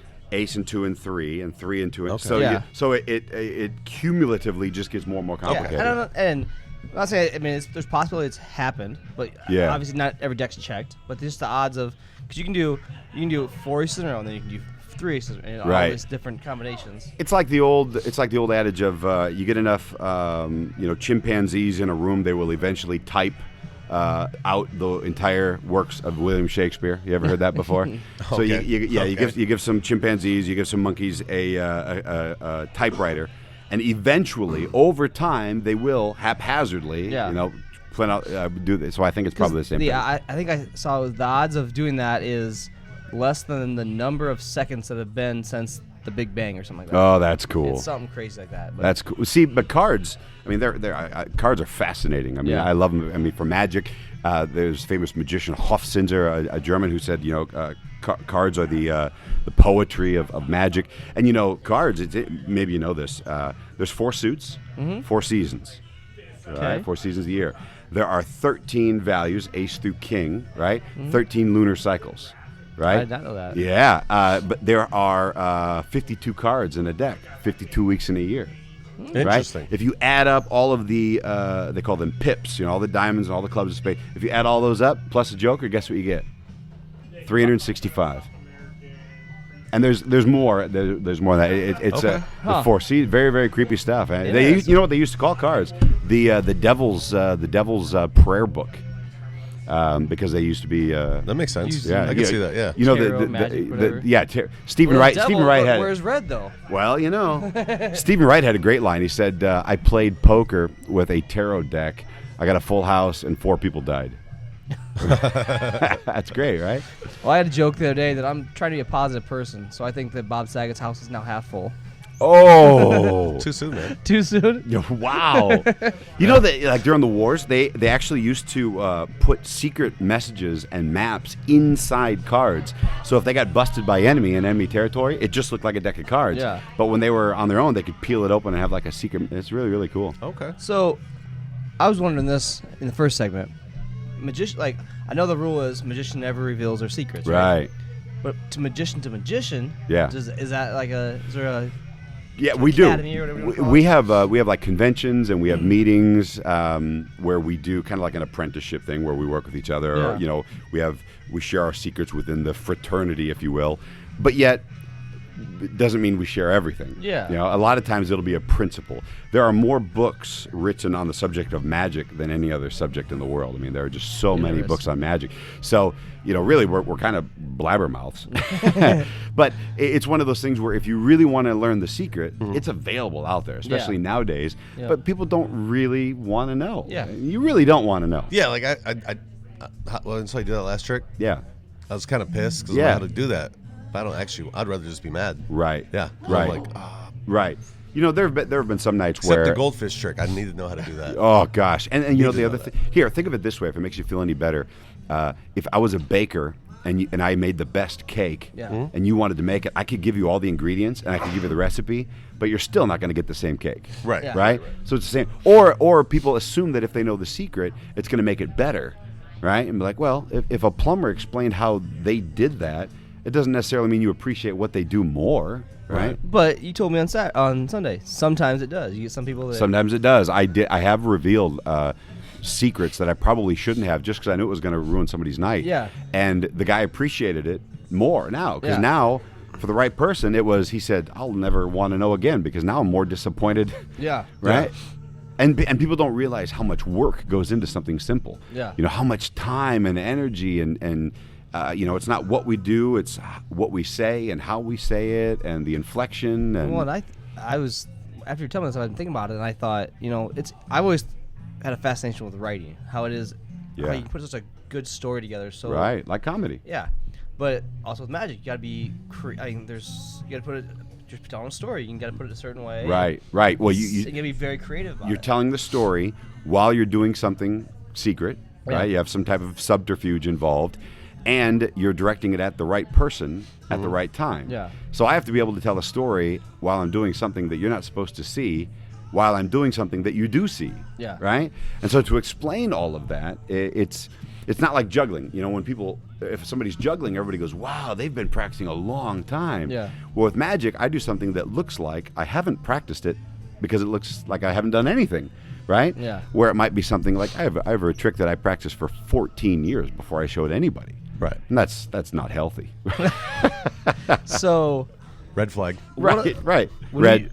and two and three and 2 and Okay. so Yeah. it cumulatively just gets more and more Yeah, complicated. I don't know, and I'm not saying. I mean, there's possibility it's happened, but Yeah. obviously not every deck's checked. But just the odds of because you can do 4 aces in a row, and then you can do 3 aces, and all Right. these different combinations. It's like the old adage of you get enough chimpanzees in a room, they will eventually type out the entire works of William Shakespeare. You ever heard that before? So Okay. you give some chimpanzees, you give some monkeys a typewriter, and eventually over time they will haphazardly plan out do this. So I think it's probably the same thing. I think I saw the odds of doing that is less than the number of seconds that have been since the Big Bang or something like that. Oh, that's cool. It's something crazy like that. But That's cool. See, but cards, I mean, cards are fascinating. I mean, Yeah. I love them. I mean, for Magic, there's famous magician Hofzinser, a German, who said, cards are the poetry of magic. And, cards, maybe you know this, there's 4 suits, 4 seasons. All right, 4 seasons a year. There are 13 values, ace through king, right? 13 lunar cycles, right? I did not know that. Yeah, but there are 52 cards in a deck, 52 weeks in a year. Interesting. Right? If you add up all of the, they call them pips, all the diamonds and all the clubs of spades. If you add all those up, plus a joker, guess what you get? 365. And there's more. There's more than that. It's Okay. the 4 seasons. Very, very creepy stuff. And you know what they used to call cards? The devil's prayer book. Because they used to be. That makes sense. Yeah, I can see that. Yeah. Tarot, magic, whatever. Stephen Well, Wright. devil, Stephen Wright but had. Where's red though? Well, Stephen Wright had a great line. He said, "I played poker with a tarot deck. I got a full house, and 4 people died." That's great, right? Well, I had a joke the other day that I'm trying to be a positive person, so I think that Bob Saget's house is now half full. Oh, Too soon, man. Too soon? wow! You know that, like during the wars, they actually used to put secret messages and maps inside cards. So if they got busted by enemy territory, it just looked like a deck of cards. Yeah. But when they were on their own, they could peel it open and have like a secret. It's really, really cool. Okay. So, I was wondering this in the first segment. Magician, I know the rule is magician never reveals their secrets, right? But to magician, yeah. is there a Yeah, we do. academy or whatever you wanna call We have like conventions and we have meetings where we do kind of like an apprenticeship thing where we work with each other. Yeah. Or, we share our secrets within the fraternity, if you will. But yet, it doesn't mean we share everything. Yeah. A lot of times it'll be a principle. There are more books written on the subject of magic than any other subject in the world. I mean, there are just so many books on magic. So, really, we're kind of blabbermouths. But it's one of those things where if you really want to learn the secret, it's available out there, especially nowadays. Yeah. But people don't really want to know. Yeah. You really don't want to know. Yeah, like until I did that last trick, Yeah. I was kind of pissed because I Yeah. know how to do that. But I don't actually. I'd rather just be mad. Right. Yeah. Right. I'm like, Right. There have been some nights except where the goldfish trick. I need to know how to do that. Oh gosh, and the to other know thing here, think of it this way: if it makes you feel any better, if I was a baker and I made the best cake, and you wanted to make it, I could give you all the ingredients and I could give you the recipe, but you're still not going to get the same cake, Right. Yeah. right? So it's the same. Or people assume that if they know the secret, it's going to make it better, right? And be like, well, if a plumber explained how they did that, it doesn't necessarily mean you appreciate what they do more, right? But you told me on Sunday. Sometimes it does. You get some people that. Sometimes it does. I have revealed secrets that I probably shouldn't have just because I knew it was going to ruin somebody's night. Yeah. And the guy appreciated it more now because Yeah. now, for the right person, he said, I'll never want to know again because now I'm more disappointed. Yeah. Right? And people don't realize how much work goes into something simple. Yeah. How much time and energy and it's not what we do, it's what we say and how we say it and the inflection. And Well, and I was after you telling me this, I've been thinking about it, and I thought, I've always had a fascination with writing, how it is, how Yeah. you can put such a good story together. So right, like comedy. yeah, but also with magic, you gotta be. You gotta put it. Just telling a story, you gotta put it a certain way. Right. Well, You gotta be very creative about you're it. telling the story while you're doing something secret, right? Yeah. You have some type of subterfuge involved, and you're directing it at the right person at the right time. Yeah. So I have to be able to tell a story while I'm doing something that you're not supposed to see, while I'm doing something that you do see. Yeah. Right? And so to explain all of that, it's not like juggling. If somebody's juggling, everybody goes, wow, they've been practicing a long time. Yeah. Well, with magic, I do something that looks like I haven't practiced it because it looks like I haven't done anything, right? Yeah. Where it might be something like I have a trick that I practiced for 14 years before I showed anybody. Right. And that's not healthy. So, Red flag. Right. when Red.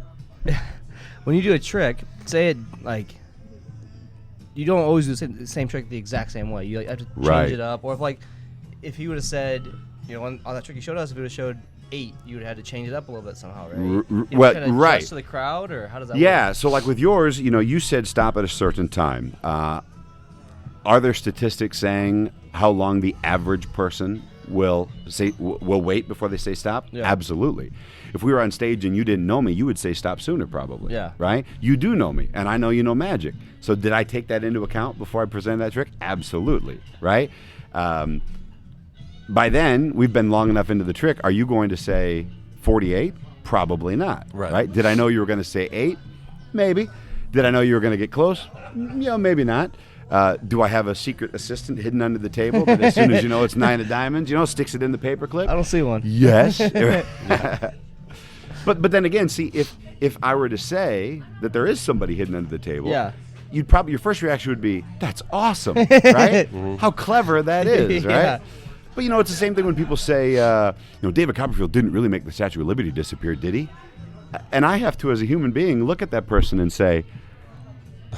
when you do a trick, say it like. You don't always do the same trick the exact same way. You have to change Right. it up. Or if he would have said, on that trick he showed us, if he would have showed 8, you would have had to change it up a little bit somehow, right? You well, kinda right. adjust to the crowd, or how does that Yeah, work? so like with yours, you said stop at a certain time. Are there statistics saying how long the average person will wait before they say stop? Yeah. Absolutely. If we were on stage and you didn't know me, you would say stop sooner probably. Yeah. Right? You do know me, and I know you know magic. So did I take that into account before I presented that trick? Absolutely. Right? By then, we've been long enough into the trick. Are you going to say 48? Probably not. Right? Did I know you were going to say 8? Maybe. Did I know you were going to get close? Maybe not. Do I have a secret assistant hidden under the table that as soon as you know it's 9 of diamonds, sticks it in the paperclip? I don't see one. Yes. But then again, see, if I were to say that there is somebody hidden under the table, you'd probably, your first reaction would be, that's awesome, right? How clever that is, right? Yeah. But it's the same thing when people say, David Copperfield didn't really make the Statue of Liberty disappear, did he? And I have to, as a human being, look at that person and say,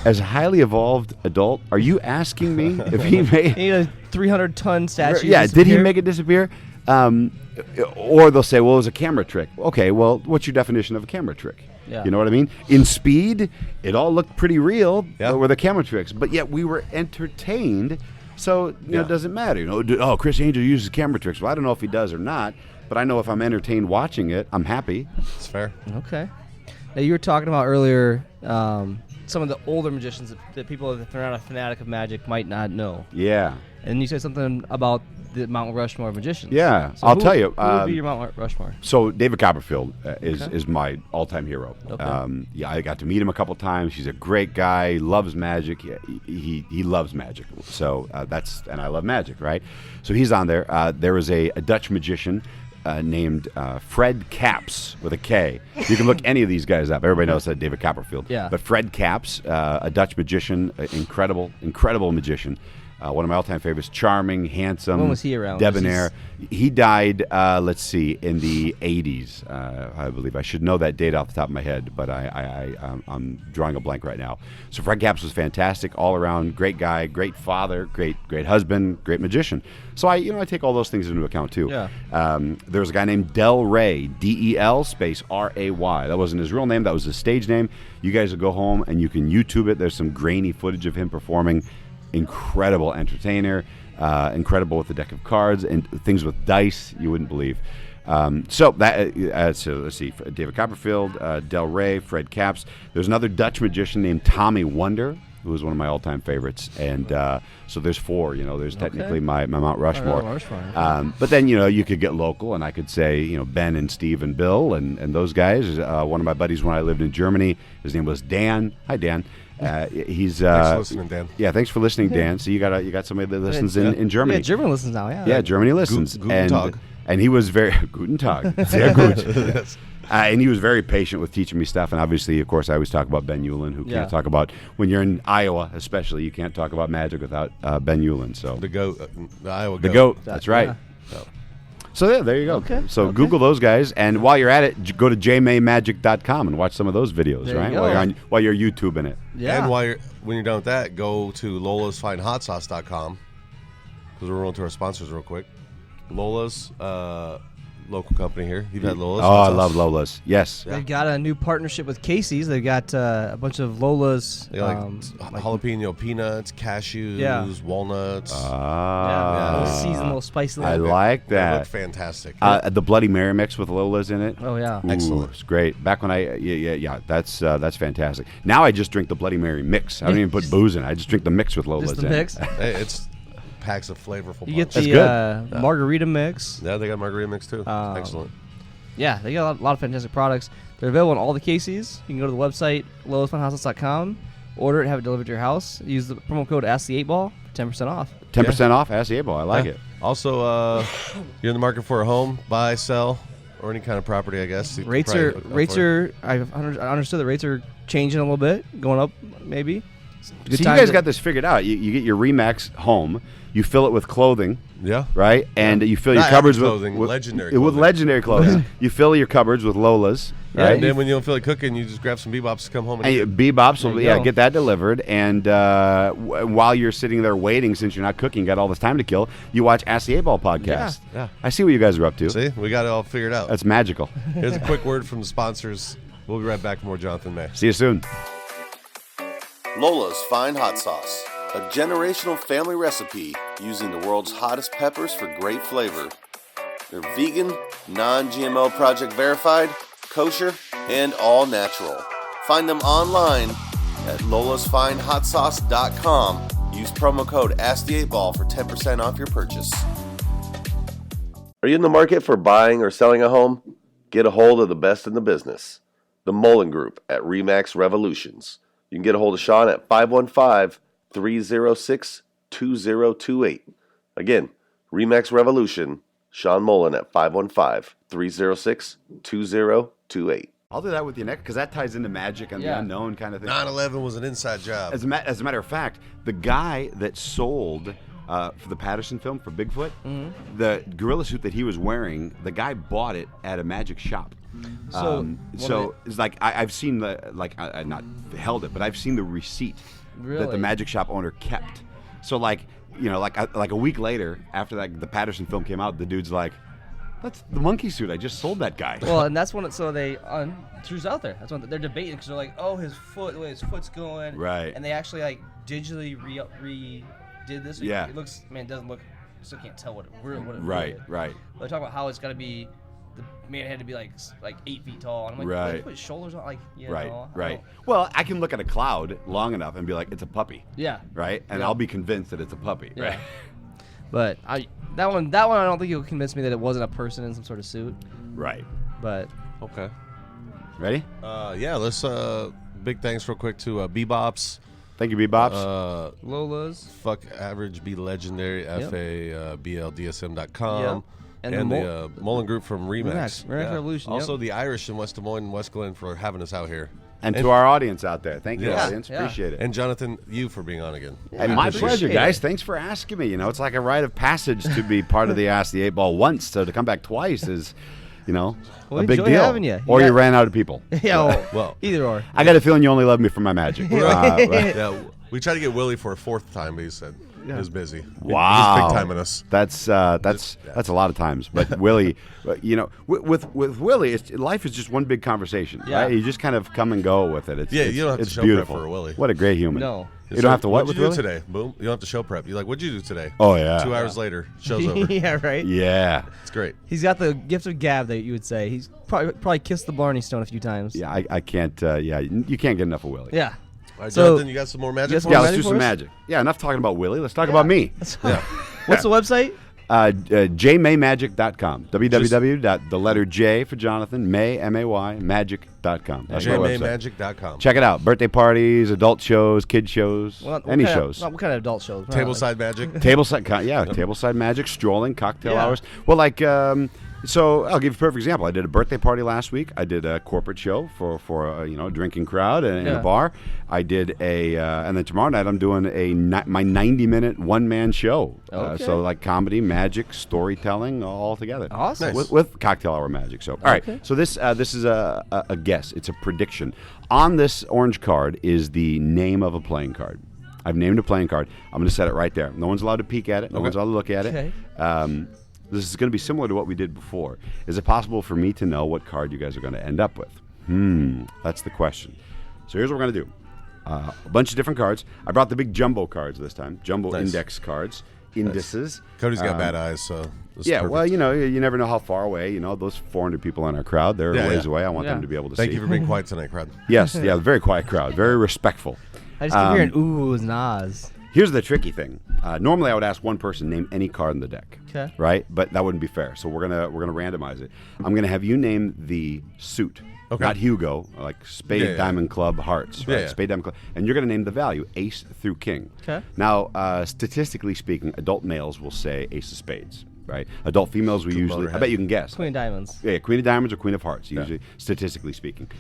as a highly evolved adult, are you asking me if he made a 300-ton statue? Yeah, did he make it disappear? Or they'll say, well, it was a camera trick. Okay, well, what's your definition of a camera trick? Yeah. You know what I mean? In Speed, it all looked pretty real with the camera tricks, but yet we were entertained. So it doesn't matter. Chris Angel uses camera tricks. Well, I don't know if he does or not, but I know if I'm entertained watching it, I'm happy. It's fair. Okay. Now you were talking about earlier some of the older magicians that people, if they're not a fanatic of magic, might not know. Yeah. And you said something about the Mount Rushmore of magicians. Yeah, So I'll tell you. Who would be your Mount Rushmore? So David Copperfield is my all-time hero. Okay. I got to meet him a couple times. He's a great guy. Loves magic. He loves magic. So and I love magic, right? So he's on there. There was a Dutch magician named Fred Kaps with a K. You can look any of these guys up. Everybody knows that David Copperfield. Yeah. But Fred Kaps, a Dutch magician, incredible magician. One of my all-time favorites, charming, handsome. When was he around? Debonair. He died, let's see, in the 80s, I believe. I should know that date off the top of my head, but I'm drawing a blank right now. So Fred Kaps was fantastic, all around, great guy, great father, great husband, great magician. So I take all those things into account too. Yeah. There was a guy named Del Rey, Del space R-A-Y. That wasn't his real name. That was his stage name. You guys will go home and you can YouTube it. There's some grainy footage of him performing. Incredible entertainer, incredible with the deck of cards and things with dice you wouldn't believe. So let's see, David Copperfield, Del Rey, Fred Kaps. There's another Dutch magician named Tommy Wonder, who was one of my all-time favorites. And so there's 4. There's technically my Mount Rushmore. But then you could get local, and I could say Ben and Steve and Bill and those guys. One of my buddies when I lived in Germany, his name was Dan. Hi, Dan. He's thanks for listening, Dan. Yeah, thanks for listening, Dan. So you got somebody that listens in Germany. Yeah, Germany listens now. Yeah, Germany listens. Guten Tag. And he was very Guten Tag. Sehr gut. Yes. And he was very patient with teaching me stuff. And obviously, of course, I always talk about Ben Ullin, who can't talk about, when you're in Iowa, especially, you can't talk about magic without Ben Ullin. So The goat, the Iowa goat. the goat. That's right. Yeah. So there you go. Okay. So Google those guys, and while you're at it, go to jmaymagic.com and watch some of those videos, There right? you go. While you're YouTubing it. Yeah. And when you're done with that, go to lolasfinehotsauce.com, because we're rolling to our sponsors real quick. Lola's, local company here. You've had Lola's. Oh, I love Lola's. Yes. They've got a new partnership with Casey's. They've got a bunch of Lola's. They got jalapeno peanuts, cashews, walnuts. Little seasoned, little spicy. I like They that. look fantastic. The Bloody Mary mix with Lola's in it. Oh yeah, Ooh, excellent. It's great. Back when that's fantastic. Now I just drink the Bloody Mary mix. I don't even put booze in it. I just drink the mix with Lola's just the in mix. Hey, it's packs of flavorful You get punch. the margarita mix. Yeah, they got margarita mix too. Excellent. Yeah, they got a lot of fantastic products. They're available on all the Casey's. You can go to the website, lolasfinehotsauce.com, order it, have it delivered to your house. Use the promo code AskTheEightBall for 10% off. 10% off. Ask the 8-Ball. I like it. Also, you're in the market for a home, buy, sell, or any kind of property, I guess. Rates are. I understood the rates are changing a little bit, going up maybe. So you guys got this figured out. You get your Remax home. You fill it with clothing. Yeah. Right? And you fill your Not cupboards clothing, with legendary with clothing. legendary clothing. You fill your cupboards with Lola's. Right? And then when you don't feel like cooking, you just grab some BBops to come home and eat. BBops will go. get that delivered. And while you're sitting there waiting, since you're not cooking, got all this time to kill, you watch Ask the 8-Ball podcast. Yeah. I see what you guys are up to. See? We got it all figured out. That's magical. Here's a quick word from the sponsors. We'll be right back with more Jonathan May. See you soon. Lola's Fine Hot Sauce. A generational family recipe using the world's hottest peppers for great flavor. They're vegan, non-GMO project verified, kosher, and all natural. Find them online at lolasfinehotsauce.com. Use promo code AskTheEightBall for 10% off your purchase. Are you in the market for buying or selling a home? Get a hold of the best in the business. The Mullin Group at Remax Revolutions. You can get a hold of Sean at 515-306-2028. Again, Remax Revolution, Sean Mullin at 515-306-2028. I'll do that with you next because that ties into magic and the unknown kind of thing. 9/11 was an inside job. As a matter of fact, the guy that sold for the Patterson film for Bigfoot, the gorilla suit that he was wearing, the guy bought it at a magic shop. So it's like I've seen I not held it, but I've seen the receipt that the magic shop owner kept. So like a week later after that the Patterson film came out, the dude's like, "That's the monkey suit. I just sold that guy." Well, and that's when Drew's out there. That's when they're debating because they're like, "Oh, the way his foot's going." Right. And they actually digitally redid this. Yeah. It looks, it doesn't look. Still can't tell what it really Right. is. Right. But they talk about how it's got to be. The man had to be like 8 feet tall. And I'm like, right. Put his shoulders on, Right. Well, I can look at a cloud long enough and be like, it's a puppy. Yeah. Right. And I'll be convinced that it's a puppy. Yeah. Right. But that one I don't think you'll convince me that it wasn't a person in some sort of suit. Right. But okay. Ready? Yeah. Let's big thanks real quick to BBops. Thank you, BBops. Lola's. Fuck Average, Be Legendary, FABLDSM.com. Yep. And the Mullin Group from Remax. Remax Revolution. Also, the Irish in West Des Moines and West Glen for having us out here. And to our audience out there, thank you, Yes. audience. Appreciate it. And Jonathan, you for being on again. And my pleasure, guys. Thanks for asking me. It's like a rite of passage to be part of the Ask the 8 Ball once, so to come back twice is, a big deal. Having you. Or you ran out of people. Yeah, well, either or. I got a feeling you only love me for my magic. Yeah, we tried to get Willie for a fourth time, but he said he was busy. Wow, he's big timing us. That's a lot of times. But Willie, with Willie, life is just one big conversation. Yeah. Right? You just kind of come and go with it. You don't have to show beautiful. prep for Willie. What a great human. No. You don't have to what with Willie? Willie? Today? Boom. You don't have to show prep. You're like, what'd you do today? Oh, yeah. 2 hours later, show's over. Yeah, right. Yeah. It's great. He's got the gift of gab that you would say. He's probably kissed the Blarney Stone a few times. Yeah, I can't. You can't get enough of Willie. Yeah. All right, So- Jonathan, you got some more magic for Yeah, us? let's do some magic. Yeah, enough talking about Willie. Let's talk about me. Yeah. What's the website? jmaymagic.com. www.J for Jonathan, May, magic.com. That's my website. JMaymagic.com. Check it out. Birthday parties, adult shows, kid shows, any what shows. What kind of adult shows? Tableside magic. Tableside magic, strolling, cocktail hours. Well, so I'll give you a perfect example. I did a birthday party last week. I did a corporate show for a drinking crowd in a bar. I did and then tomorrow night I'm doing my 90-minute one-man show. Okay. So like comedy, magic, storytelling, all together. Awesome. Nice. With cocktail hour magic. So all right. So this is a guess. It's a prediction. On this orange card is the name of a playing card. I've named a playing card. I'm going to set it right there. No one's allowed to peek at it. No one's allowed to look at it. Okay. This is going to be similar to what we did before. Is it possible for me to know what card you guys are going to end up with? That's the question. So here's what we're going to do. A bunch of different cards. I brought the big jumbo cards this time. Jumbo index cards. Indices. Cody's got bad eyes, so this is perfect. Well, you never know how far away. Those 400 people in our crowd, they're a ways away. I want them to be able to see. Thank you for being quiet tonight, crowd. Yes, very quiet crowd. Very respectful. I just keep hearing oohs and ahs. Here's the tricky thing. Normally, I would ask one person name any card in the deck. Okay. Right, but that wouldn't be fair. So we're gonna randomize it. I'm gonna have you name the suit, not Hugo, like Spade, Diamond, Club, Hearts. Right? Yeah. Spade, Diamond, Club, and you're gonna name the value Ace through King. Okay. Now, statistically speaking, adult males will say Ace of Spades. Right. Adult females we usually. I bet you can guess. Queen of Diamonds. Yeah, Queen of Diamonds or Queen of Hearts, usually, statistically speaking.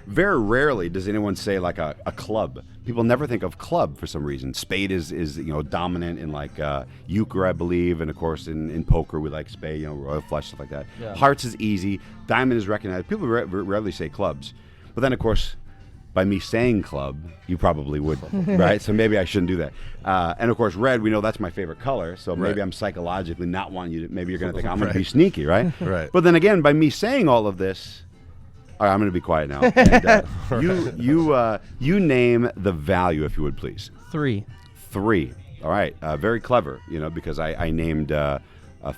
Very rarely does anyone say like a club. People never think of club for some reason. Spade is dominant in like euchre, I believe, and of course in poker we like spade, royal flush, stuff like that. Yeah. Hearts is easy. Diamond is recognized. People rarely say clubs, but then of course, by me saying club, you probably would, right? So maybe I shouldn't do that. And of course, red, we know that's my favorite color, so maybe I'm psychologically not wanting you to, maybe you're going to think I'm going to be sneaky, right? Right. But then again, by me saying all of this, All right, I'm going to be quiet now. And, you name the value, if you would, please. 3. 3. All right. Very clever, because I named a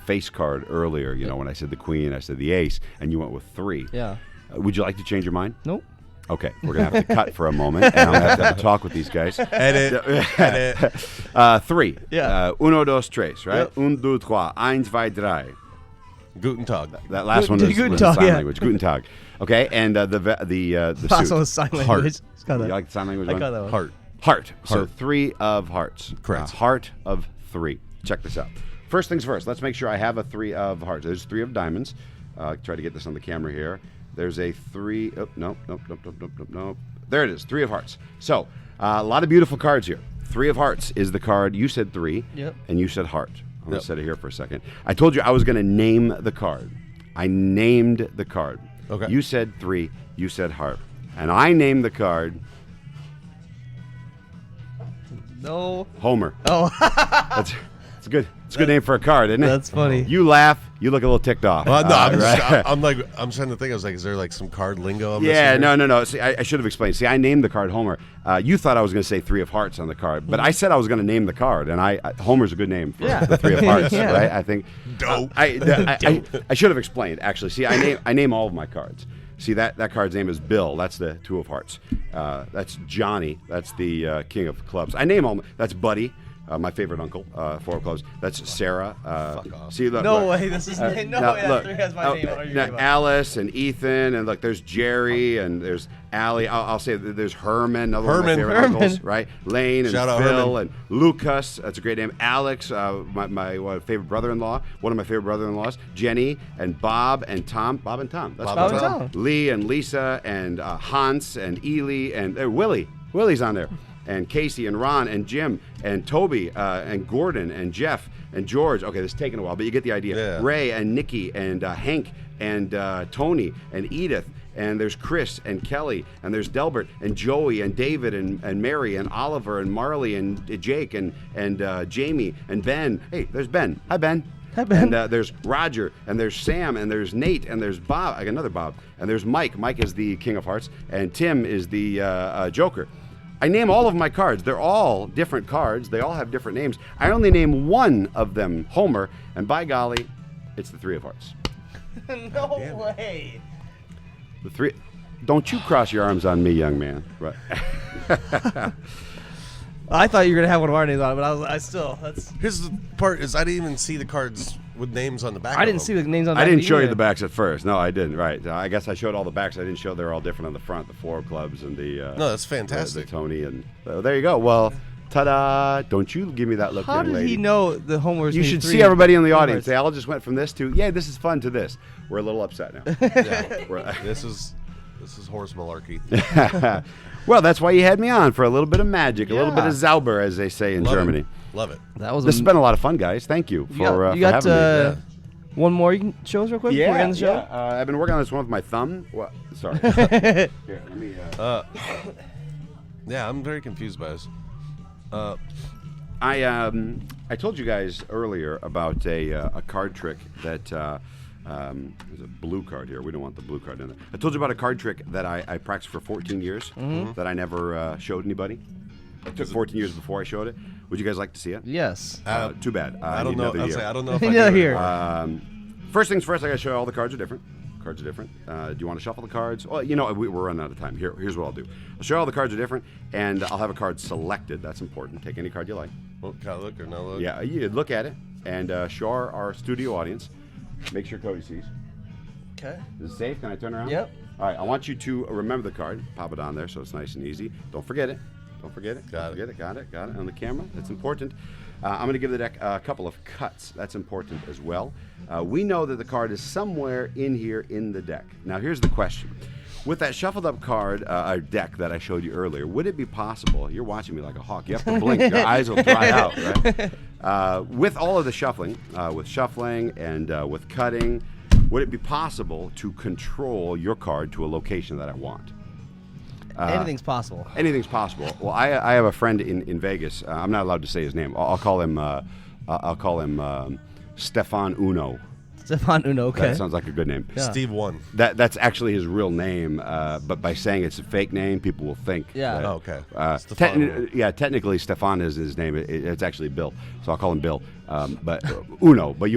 face card earlier. When I said the queen, I said the ace, and you went with 3. Yeah. Would you like to change your mind? Nope. Okay, we're going to have to cut for a moment, and I'm going to have to talk with these guys. Edit. 3. Yeah. Uno, dos, tres, right? Yep. Un, deux, trois. Eins, zwei, drei. Guten Tag. That last one was Guten sign Tag, yeah. language. Guten Tag. Okay, and the Also suit. a sign language. Heart. It's got You that. like the sign language I one? got that one. Heart. So Heart. 3 of hearts. Correct. Heart of 3. Check this out. First things first. Let's make sure I have a 3 of hearts. There's 3 of diamonds. Try to get this on the camera here. There's a 3. Oh, nope. There it is. 3 of hearts. So a lot of beautiful cards here. 3 of hearts is the card. You said 3. Yep. And you said heart. I'm going to set it here for a second. I told you I was going to name the card. I named the card. Okay. You said 3. You said heart. And I named the card No. Homer. Oh. It's a good name for a card, isn't it? That's funny. You laugh. You look a little ticked off. No, right? I'm trying to think. I was like, is there like some card lingo? Yeah, no. See, I should have explained. See, I named the card Homer. You thought I was going to say 3 of hearts on the card, but I said I was going to name the card, and Homer's a good name for the 3 of hearts, Yeah. right? I think. Dope. I should have explained, actually. See, I name all of my cards. See, that card's name is Bill. That's the 2 of hearts. That's Johnny. That's the king of clubs. I name all. That's Buddy. My favorite uncle, 4 of clubs. That's Sarah. Fuck off. See, look, No look. way. This is no way. Look, 3 has my name. What are you talking about? Alice and Ethan, and look, there's Jerry, and there's Allie. I'll say there's Herman, another one of my favorite uncles, right? Lane and Shout out Phil Herman. and Lucas. That's a great name. Alex, my favorite brother-in-law, one of my favorite brother-in-laws. Jenny and Bob and Tom. Bob and Tom. That's Bob and right. Tom. Lee and Lisa and Hans and Ely and Willie. Willie's on there. And Casey and Ron and Jim and Toby and Gordon and Jeff and George. Okay, this is taking a while, but you get the idea. Yeah. Ray and Nikki and Hank and Tony and Edith. And there's Chris and Kelly and there's Delbert and Joey and David and Mary and Oliver and Marley and Jake and Jamie and Ben. Hey, there's Ben. Hi, Ben. Hi, Ben. And there's Roger and there's Sam and there's Nate and there's Bob. I got another Bob. And there's Mike. Mike is the King of Hearts. And Tim is the Joker. I name all of my cards. They're all different cards. They all have different names. I only name one of them Homer, and by golly, it's the 3 of hearts. No way. The 3. Don't you cross your arms on me, young man. Right. I thought you were gonna have one of our names on it, but I still. That's. Here's the part: is I didn't even see the cards with names on the back. I of didn't them. see the names on. I didn't show you either. the backs at first. No, I didn't. Right. I guess I showed all the backs. I didn't show they're all different on the front. The 4 of clubs and the. No, that's fantastic. The Tony and there you go. Well, ta-da! Don't you give me that look, How young did lady. he know the Homer's? You named should 3 see everybody in the Homers? audience. They all just went from this to, yeah, this is fun, to this. We're a little upset now. Yeah. This is horse malarkey. Well, that's why you had me on, for a little bit of magic, a little bit of Zauber, as they say in Love Germany. it. Love it. That was. This has been a lot of fun, guys. Thank you for got having me. Yeah. one more you can show us real quick before we end the show. Yeah. I've been working on this one with my thumb. What? Sorry. Here, let me. Yeah, I'm very confused by this. I told you guys earlier about a card trick that there's a blue card here. We don't want the blue card in there. I told you about a card trick that I practiced for 14 years that I never showed anybody. It took 14 years before I showed it. Would you guys like to see it? Yes. Too bad. I don't know. Another year. I don't know if I Another do year. anymore. First things first, I got to show you all the cards are different. Cards are different. Do you want to shuffle the cards? Well, you know, we're running out of time. Here's what I'll do. I'll show you all the cards are different, and I'll have a card selected. That's important. Take any card you like. Well, can I look or no look? Yeah, you look at it, and show our studio audience. Make sure Cody sees. Okay. Is it safe? Can I turn around? Yep. All right, I want you to remember the card. Pop it on there so it's nice and easy. Don't forget it. Don't forget it. Got it. Got it. On the camera. That's important. I'm going to give the deck a couple of cuts. That's important as well. We know that the card is somewhere in here in the deck. Now, here's the question. With that shuffled up card, deck that I showed you earlier, would it be possible, you're watching me like a hawk, you have to blink, your eyes will dry out, right? With all of the shuffling, with shuffling and with cutting, would it be possible to control your card to a location that I want? Anything's possible. Anything's possible. Well, I have a friend in Vegas. I'm not allowed to say his name. I'll call him Stefan Uno. Stefan Uno. Okay. That sounds like a good name. Yeah. Steve won. That's actually his real name, but by saying it's a fake name, people will think. Yeah. that, Oh, okay. Stefan. Technically Stefan is his name. It's actually Bill, so I'll call him Bill. But Uno. But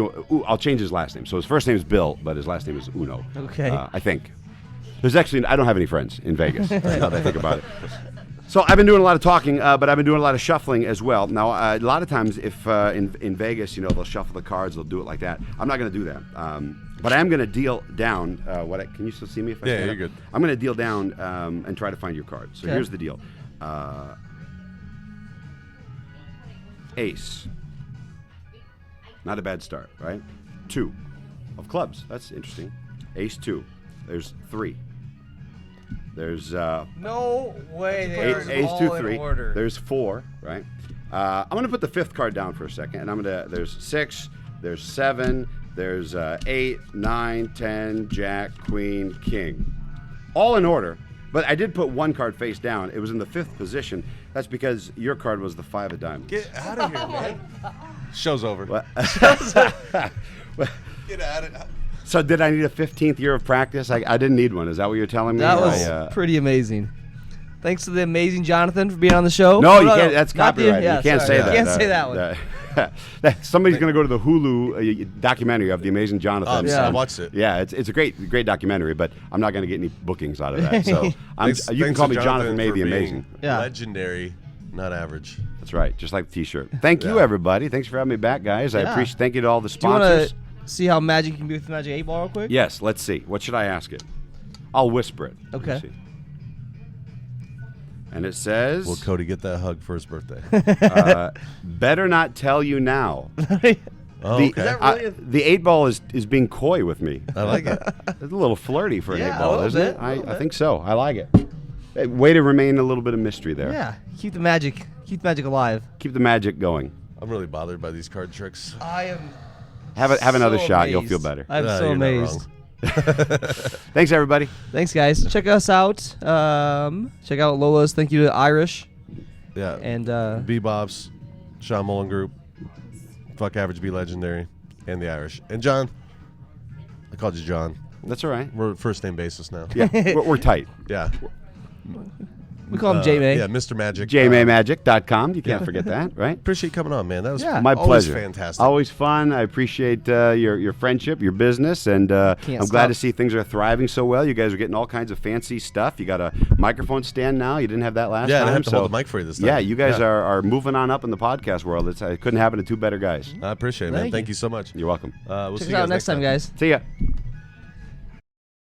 I'll change his last name. So his first name is Bill, but his last name is Uno. Okay. I think. There's actually I don't have any friends in Vegas. Now that I think about it. So I've been doing a lot of talking, but I've been doing a lot of shuffling as well. Now, a lot of times, if in Vegas, they'll shuffle the cards, they'll do it like that. I'm not going to do that, but I am going to deal down. Can you still see me? If I Yeah, stand you're up? good. I'm going to deal down and try to find your card. So here's the deal: Ace. Not a bad start, right? 2 of clubs. That's interesting. Ace 2. There's 3. There's No way. Ace 2 3. There's 4, right? I'm gonna put the 5th card down for a second, and there's 6, there's 7, there's 8, 9, 10, Jack, Queen, King, all in order. But I did put 1 card face down. It was in the 5th position. That's because your card was the 5 of diamonds. Get out of here, man. Show's over. What? Get out of it. So did I need a 15th year of practice? I didn't need one. Is that what you're telling me? That was pretty amazing. Thanks to the amazing Jonathan for being on the show. No, you can't. That's Not copyrighted. yeah, you can't sorry. say that. You can't say that one. Somebody's going to go to the Hulu documentary of the amazing Jonathan. I watched it. Yeah, it's a great documentary, but I'm not going to get any bookings out of that. So you can Thanks call to me Jonathan May for the being Amazing. Yeah. Legendary, not average. That's right, just like the T-shirt. Thank you, everybody. Thanks for having me back, guys. I Yeah. appreciate. Thank you to all the Do you want sponsors. to see how magic can be with the Magic 8 Ball real quick? Yes, let's see. What should I ask it? I'll whisper it. Let me Okay. see. And it says, Will Cody get that hug for his birthday? better not tell you now. Oh, the, okay. that really the 8 ball is being coy with me. I like it. It's a little flirty for an Yeah, 8 a ball, little isn't bit, it? a little I bit. think so. I like it. Hey, way to remain a little bit of mystery there. Yeah. Keep the magic alive. Keep the magic going. I'm really bothered by these card tricks. I am. Have another so shot. You'll amazed. feel better. I'm No, so you're not amazed. Thanks, everybody. Thanks, guys. Check us out. Check out Lola's. Thank you to Irish. Yeah. And BBops, Sean Mullin Group, Fuck Average Be Legendary, and the Irish. And John. I called you John. That's all right. We're first name basis now. Yeah, we're tight. Yeah. we call him J-May. Yeah, Mr. Magic. JMayMagic.com. You can't forget that, right? Appreciate you coming on, man. That was Yeah. My always pleasure. fantastic. Always fun. I appreciate your friendship, your business, and I'm glad stop. to see things are thriving so well. You guys are getting all kinds of fancy stuff. You got a microphone stand now. You didn't have that last Yeah, I time. didn't have to hold the mic for you this time. Yeah, you guys Yeah. are moving on up in the podcast world. It couldn't happen to 2 better guys. I appreciate it, man. Thank Thank you. you so much. You're welcome. We'll Check see us you out next time, guys. See ya.